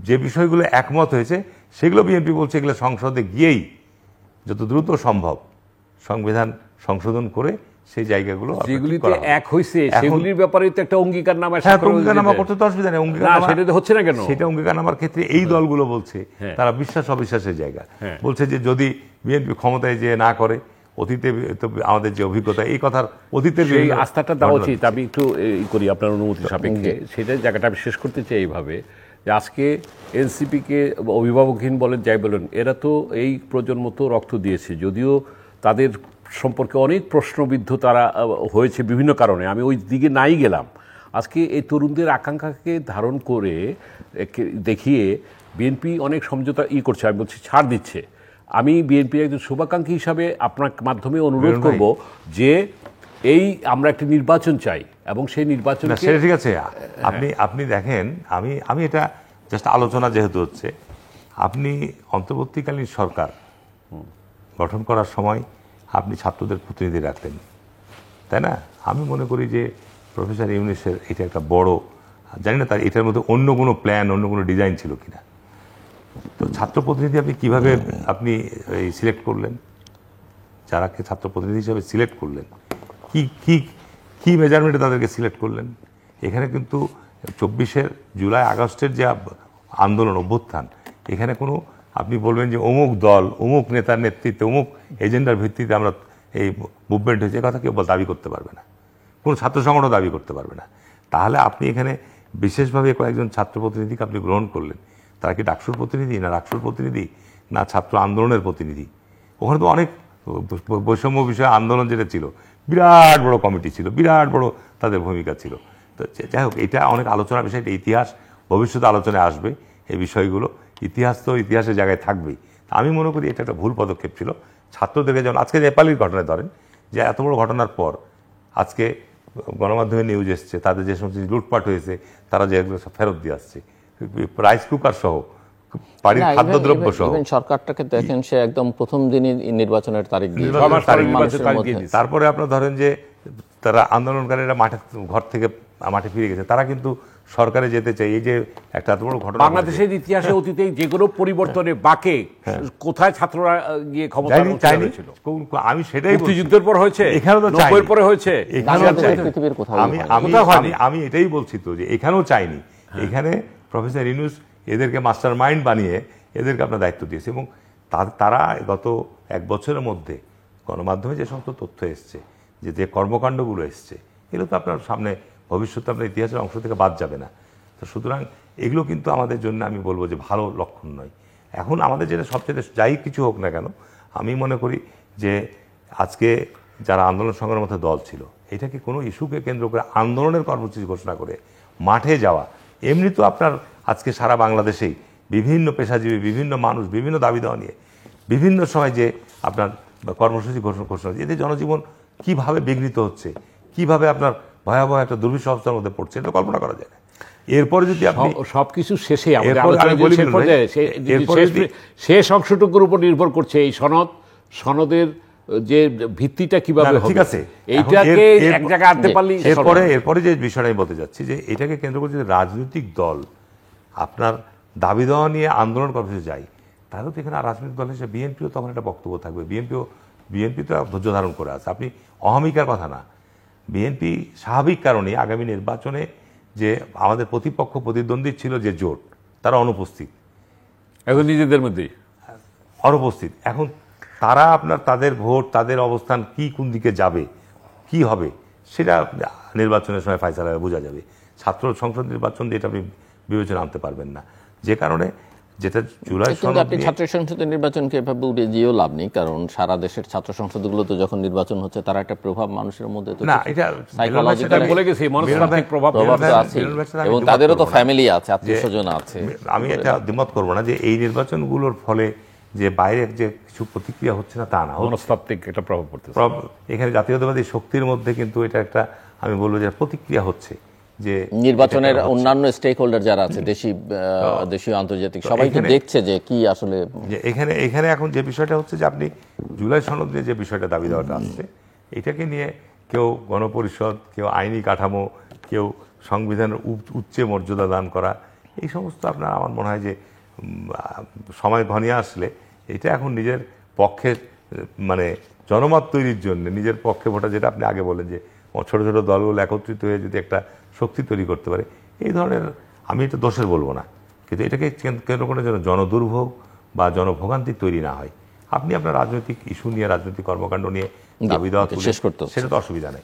যে বিষয়গুলো একমত হয়েছে সেগুলো বিএনপি বলছে এগুলো সংসদে গিয়েই যত দ্রুত সম্ভব সংবিধান সংশোধন করে সেই জায়গাগুলো যেগুলিতে এক হয়েছে সেগুলির ব্যাপারে তো একটা অঙ্গীকারনামা করতে তো অসুবিধা নেই। সেটা হচ্ছে না কেন? সেটা অঙ্গীকারনামার ক্ষেত্রে এই দলগুলো বলছে তারা বিশ্বাস অবিশ্বাসের জায়গা, বলছে যে যদি বিএনপি ক্ষমতায় যে না করে, অতীতে আমাদের যে অভিজ্ঞতা, এই কথার অতীতের এই আস্থাটা দেওয়া উচিত। আমি একটু করি আপনার অনুমতি সাপেক্ষে, সেটাই জায়গাটা আমি শেষ করতে চাই এইভাবে যে আজকে এনসিপিকে অভিভাবকহীন বলেন যাই বলেন, এরা তো এই প্রজন্ম তো রক্ত দিয়েছে, যদিও তাদের সম্পর্কে অনেক প্রশ্নবিদ্ধ তারা হয়েছে বিভিন্ন কারণে, আমি ওই দিকে নাই গেলাম। আজকে এই তরুণদের আকাঙ্ক্ষাকে ধারণ করে দেখিয়ে বিএনপি অনেক সমঝোতা করছে, আমি বলছি ছাড় দিচ্ছে। আমি বিএনপির একজন শুভাকাঙ্ক্ষী হিসাবে আপনার মাধ্যমে অনুরোধ করব যে এই আমরা একটা নির্বাচন চাই এবং সেই নির্বাচন সেটা ঠিক আছে। আপনি দেখেন, আমি এটা জাস্ট আলোচনা যেহেতু হচ্ছে, আপনি অন্তর্বর্তীকালীন সরকার গঠন করার সময় আপনি ছাত্রদের প্রতিনিধি রাখতেন, তাই না? আমি মনে করি যে প্রফেসর ইউনূসের এটা একটা বড়, জানি না তার এটার মধ্যে অন্য কোনো প্ল্যান, অন্য কোনো ডিজাইন ছিল কিনা। তো ছাত্র প্রতিনিধি আপনি কিভাবে আপনি সিলেক্ট করলেন, যারাকে ছাত্র প্রতিনিধি হিসেবে সিলেক্ট করলেন, কি মেজারমেন্টে তাদেরকে সিলেক্ট করলেন? এখানে কিন্তু 24 জুলাই আগস্টের যে আন্দোলন অভ্যুত্থান, এখানে কোনো আপনি বলবেন যে অমুক দল অমুক নেতার নেতৃত্বে অমুক এজেন্ডার ভিত্তিতে আমরা এই মুভমেন্ট হয়েছে, কথা কেউ দাবি করতে পারবে না, কোনো ছাত্র সংগঠন দাবি করতে পারবে না। তাহলে আপনি এখানে বিশেষভাবে কয়েকজন ছাত্র প্রতিনিধিকে আপনি গ্রহণ করলেন, তারা কি ডাকসুর প্রতিনিধি না রাকসুর প্রতিনিধি না ছাত্র আন্দোলনের প্রতিনিধি? ওখানে তো অনেক বৈষম্য বিষয়ে আন্দোলন যেটা ছিল, বিরাট বড় কমিটি ছিল, বিরাট বড় তাদের ভূমিকা ছিল। তো যাই হোক, এটা অনেক আলোচনার বিষয়, এটা ইতিহাস, ভবিষ্যতে আলোচনায় আসবে এই বিষয়গুলো। ইতিহাস তো ইতিহাসের জায়গায় থাকবেই। আমি মনে করি এটা একটা ভুল পদক্ষেপ ছিল ছাত্রদেরকে। যেমন আজকে নেপালের ঘটনায় ধরেন যে এত বড় ঘটনার পর আজকে গণমাধ্যমে নিউজ এসছে, তাদের যে সমস্ত লুটপাট হয়েছে তারা যে এগুলো সব ফেরত দিয়ে আসছে, রাইস কুকার সহ, বাড়ির খাদ্যদ্রব্য সহ। সরকারটাকে দেখেন, সে একদম প্রথম দিনই নির্বাচনের তারিখ দিয়ে তারপরে আপনার ধরেন যে তারা আন্দোলনকারীরা ঘর থেকে মাঠে ফিরে গেছে, তারা কিন্তু সরকারে যেতে চাই। এই যে একটা এত বড় ঘটনা বাংলাদেশের ইতিহাসে অতীতে যে কোনো পরিবর্তনে বাকে কোথায় ছাত্ররা গিয়ে ক্ষমতা ছিল? আমি সেটাই মুক্তিযুদ্ধের পর হয়েছে, এখানেও তো পরে হয়েছে, পৃথিবীর কোথাও আমি এটাই বলছি তো যে এখানেও চাইনি। এখানে প্রফেসর ইউনূস এদেরকে মাস্টার মাইন্ড বানিয়ে এদেরকে আপনার দায়িত্ব দিয়েছে, এবং তারা গত 1 বছরের মধ্যে গণমাধ্যমে যে সমস্ত তথ্য এসছে, যে কর্মকাণ্ডগুলো এসছে, এগুলো তো আপনার সামনে ভবিষ্যতে আপনার ইতিহাসের অংশ থেকে বাদ যাবে না। তো সুতরাং এগুলো কিন্তু আমাদের জন্য আমি বলবো যে ভালো লক্ষণ নয়। এখন আমাদের যেটা সবচেয়ে যাই কিছু হোক না কেন, আমি মনে করি যে আজকে যারা আন্দোলন সংগ্রামের মধ্যে দল ছিল, এটাকে কোনো ইস্যুকে কেন্দ্র করে আন্দোলনের কর্মসূচি ঘোষণা করে মাঠে যাওয়া, এমনি তো আপনার আজকে সারা বাংলাদেশেই বিভিন্ন পেশাজীবী, বিভিন্ন মানুষ বিভিন্ন দাবি দেওয়া নিয়ে বিভিন্ন সময় যে আপনার কর্মসূচি ঘোষণা, এতে জনজীবন কিভাবে বিঘ্নিত হচ্ছে, কিভাবে আপনার ভয়াবহ একটা দুর্বিষহ অবস্থার মধ্যে পড়ছে, এটা কল্পনা করা যায় না। এরপরে যদি আপনি সবকিছু শেষে শেষ অংশটুকুর উপর নির্ভর করছে এই সনদের যে ভিত্তিটা কিভাবে হবে, ঠিক আছে, এইটাকে এক জায়গায় আনতে পারলে। এরপরে যে বিষয়টা আমি বলতে যাচ্ছি, যে এটাকে কেন্দ্র করে যদি রাজনৈতিক দল আপনার দাবি দেওয়া নিয়ে আন্দোলন কর্মসূচি যায়, তাহলে তো এখানে রাজনৈতিক দল হিসেবে বিএনপিও তখন একটা বক্তব্য থাকবে। বিএনপি তো ধৈর্য ধারণ করে আছে, আপনি অহমিকার কথা না। বিএনপি স্বাভাবিক কারণে আগামী নির্বাচনে যে আমাদের প্রতিপক্ষ প্রতিদ্বন্দ্বী ছিল যে জোট, তারা অনুপস্থিত, এখন নিজেদের মধ্যেই অনুপস্থিত। এখন তারা আপনার তাদের ভোট, তাদের অবস্থান কি কোন দিকে যাবে, কি হবে, সেটা নির্বাচনের সময় ফায়সালা বোঝা যাবে। ছাত্র সংসদ নির্বাচন দিয়ে এটা আপনি বিবেচনা আনতে পারবেন না। যে কারণে যেটা জুলাই কিন্তু আপনি ছাত্র সংসদের নির্বাচনকে এভাবে উড়িয়ে দিয়েও লাভ নেই, কারণ সারা দেশের ছাত্র সংসদগুলো তো যখন নির্বাচন হচ্ছে, তার একটা প্রভাব মানুষের মধ্যে তো না, এটা সাইকোলজিক্যাল বলে গেছি, মানসিক প্রভাব আছে, এবং তাদেরও তো ফ্যামিলি আছে, আত্মীয়স্বজন আছে। আমি এটা দ্বিমত করবো না যে এই নির্বাচনগুলোর ফলে যে বাইরে যে কিছু প্রতিক্রিয়া হচ্ছে না, তা না, মনস্তাত্ত্বিক একটা প্রভাব পড়তেছে। এখানে জাতীয়তাবাদী শক্তির মধ্যে কিন্তু এটা একটা, আমি বলবো যে প্রতিক্রিয়া হচ্ছে, যে নির্বাচনের অন্যান্য স্টেক হোল্ডার যারা আছে, দেশীয় আন্তর্জাতিক, সবাই তো দেখছে যে কি আসলে এখানে এখন যে বিষয়টা হচ্ছে যে আপনি জুলাই সনদ নিয়ে যে বিষয়টা দাবি দেওয়াটা আসছে, এটাকে নিয়ে কেউ গণপরিষদ, কেউ আইনি কাঠামো, কেউ সংবিধানের উচ্চে মর্যাদা দান করা, এই সমস্ত আপনার আমার মনে হয় যে সময় ঘনিয়ে আসলে এটা এখন নিজের পক্ষে মানে জনমত তৈরির জন্য নিজের পক্ষে ভোটা, যেটা আপনি আগে বলেন যে ছোট ছোট দলগুলো একত্রিত হয়ে যদি একটা শক্তি তৈরি করতে পারে, এই ধরনের, আমি এটা দোষের বলবো না, কিন্তু এটাকে কেন্দ্র করে যেন জনদুর্ভোগ বা জনভোগান্তি তৈরি না হয়। আপনি আপনার রাজনৈতিক ইস্যু নিয়ে, রাজনৈতিক কর্মকাণ্ড নিয়ে দাবি দেওয়া শেষ করতে, সেটা তো অসুবিধা নেই।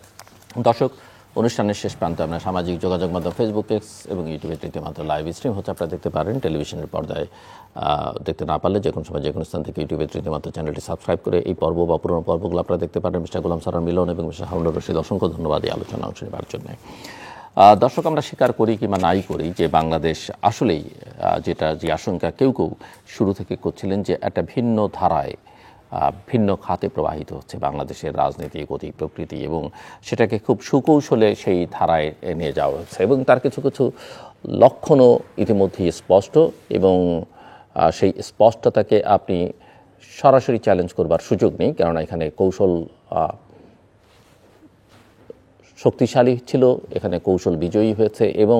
দর্শক, অনুষ্ঠানের শেষ প্রান্তে আমরা সামাজিক যোগাযোগ মাধ্যম ফেসবুক, এক্স এবং ইউটিউবে রীতিমতো লাইভ স্ট্রিম হচ্ছে, আপনারা দেখতে পারেন। টেলিভিশনের পর্দায় দেখতে না পারলে যে কোনো সময় যে কোনো স্থান থেকে ইউটিউবে রীতিমতো চ্যানেলটি সাবস্ক্রাইব করে এই পর্ব বা পুরোনো পর্বগুলো আপনারা দেখতে পারেন। মিস্টার গোলাম সারার মিলন এবং মিস্টার হারুনুর রশিদ, অসংখ্য ধন্যবাদ এই আলোচনা অংশ নেবার জন্য। দর্শক, আমরা স্বীকার করি কিংবা নাই করি যে বাংলাদেশ আসলেই যে আশঙ্কা কেউ শুরু থেকে করছিলেন, যে একটা ভিন্ন ধারায়, ভিন্ন খাতে প্রবাহিত হচ্ছে বাংলাদেশের রাজনীতি, গতি, প্রকৃতি, এবং সেটাকে খুব সুকৌশলে সেই ধারায় নিয়ে যাওয়া হচ্ছে, এবং তার কিছু কিছু লক্ষণও ইতিমধ্যেই স্পষ্ট, এবং সেই স্পষ্টতাকে আপনি সরাসরি চ্যালেঞ্জ করবার সুযোগ নেই, কেননা এখানে কৌশল শক্তিশালী ছিল, এখানে কৌশল বিজয়ী হয়েছে, এবং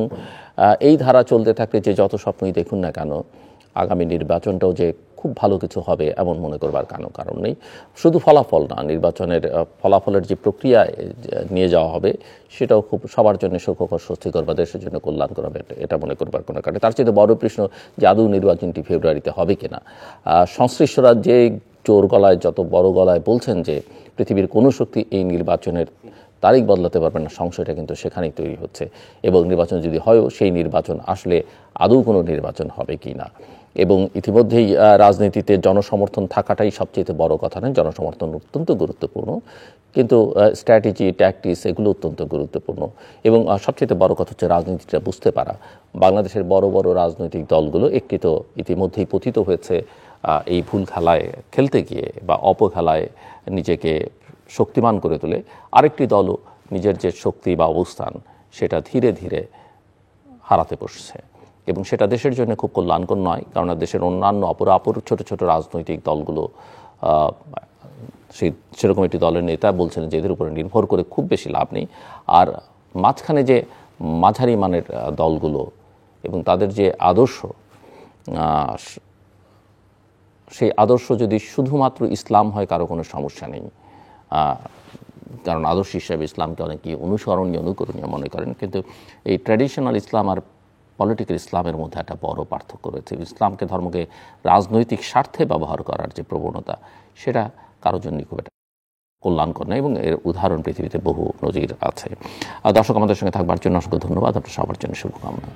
এই ধারা চলতে থাকলে যে যত স্বপ্নই দেখুন না কেন, আগামী নির্বাচনটাও যে খুব ভালো কিছু হবে এমন মনে করবার কারণ নেই। শুধু ফলাফল না, নির্বাচনের ফলাফলের যে প্রক্রিয়া নিয়ে যাওয়া হবে সেটাও খুব সবার জন্য সুখকর, স্বস্তিকর বা দেশের জন্য কল্যাণকর হবে, এটা মনে করবার কোনো কারণে। তার চেয়ে বড় প্রশ্ন যে আদৌ নির্বাচনটি ফেব্রুয়ারিতে হবে কিনা। সংশ্লিষ্টরা যে জোর গলায়, যত বড় গলায় বলছেন যে পৃথিবীর কোনো শক্তি এই নির্বাচনের তারিখ বদলাতে পারবে না, সংশয়টা কিন্তু সেখানেই তৈরি হচ্ছে। এবং নির্বাচন যদি হয়ও, সেই নির্বাচন আসলে আদৌ কোনো নির্বাচন হবে কি না। এবং ইতিমধ্যেই রাজনীতিতে জনসমর্থন থাকাটাই সবচেয়ে বড় কথা নয়, জনসমর্থন অত্যন্ত গুরুত্বপূর্ণ, কিন্তু স্ট্র্যাটেজি, ট্যাকটিক্স এগুলো অত্যন্ত গুরুত্বপূর্ণ। এবং সবচেয়ে বড় কথা হচ্ছে রাজনীতিটা বুঝতে পারা। বাংলাদেশের বড় বড় রাজনৈতিক দলগুলো একটি তো ইতিমধ্যেই পতিত হয়েছে এই ভুল খেলায় খেলতে গিয়ে বা অপখেলায় নিজেকে শক্তিমান করে তোলে, আরেকটি দলও নিজের যে শক্তি বা অবস্থান সেটা ধীরে ধীরে হারাতে বসছে, এবং সেটা দেশের জন্য খুব কল্যাণকর নয়। কারণ দেশের অন্যান্য অপরাপর ছোট ছোট রাজনৈতিক দলগুলো সেরকম একটি দলের নেতা বলছেন যে এদের উপরে নির্ভর করে খুব বেশি লাভ নেই। আর মাঝখানে যে মাঝারি মানের দলগুলো এবং তাদের যে আদর্শ, সেই আদর্শ যদি শুধুমাত্র ইসলাম হয় কারো কোনো সমস্যা নেই, কারণ আদর্শ হিসাবে ইসলামকে অনেকেই অনুসরণীয় অনুকরণীয় মনে করেন। কিন্তু এই ট্র্যাডিশনাল ইসলাম আর পলিটিক্যাল ইসলামের মধ্যে একটা বড় পার্থক্য রয়েছে। ইসলামকে ধর্মকে রাজনৈতিক স্বার্থে ব্যবহার করার যে প্রবণতা, সেটা কারোর জন্য খুব একটা কল্যাণকর নয়, এবং এর উদাহরণ পৃথিবীতে বহু নজির আছে। দর্শক, আমাদের সঙ্গে থাকবার জন্য অসংখ্য ধন্যবাদ। আপনার সবার জন্য শুভকামনা।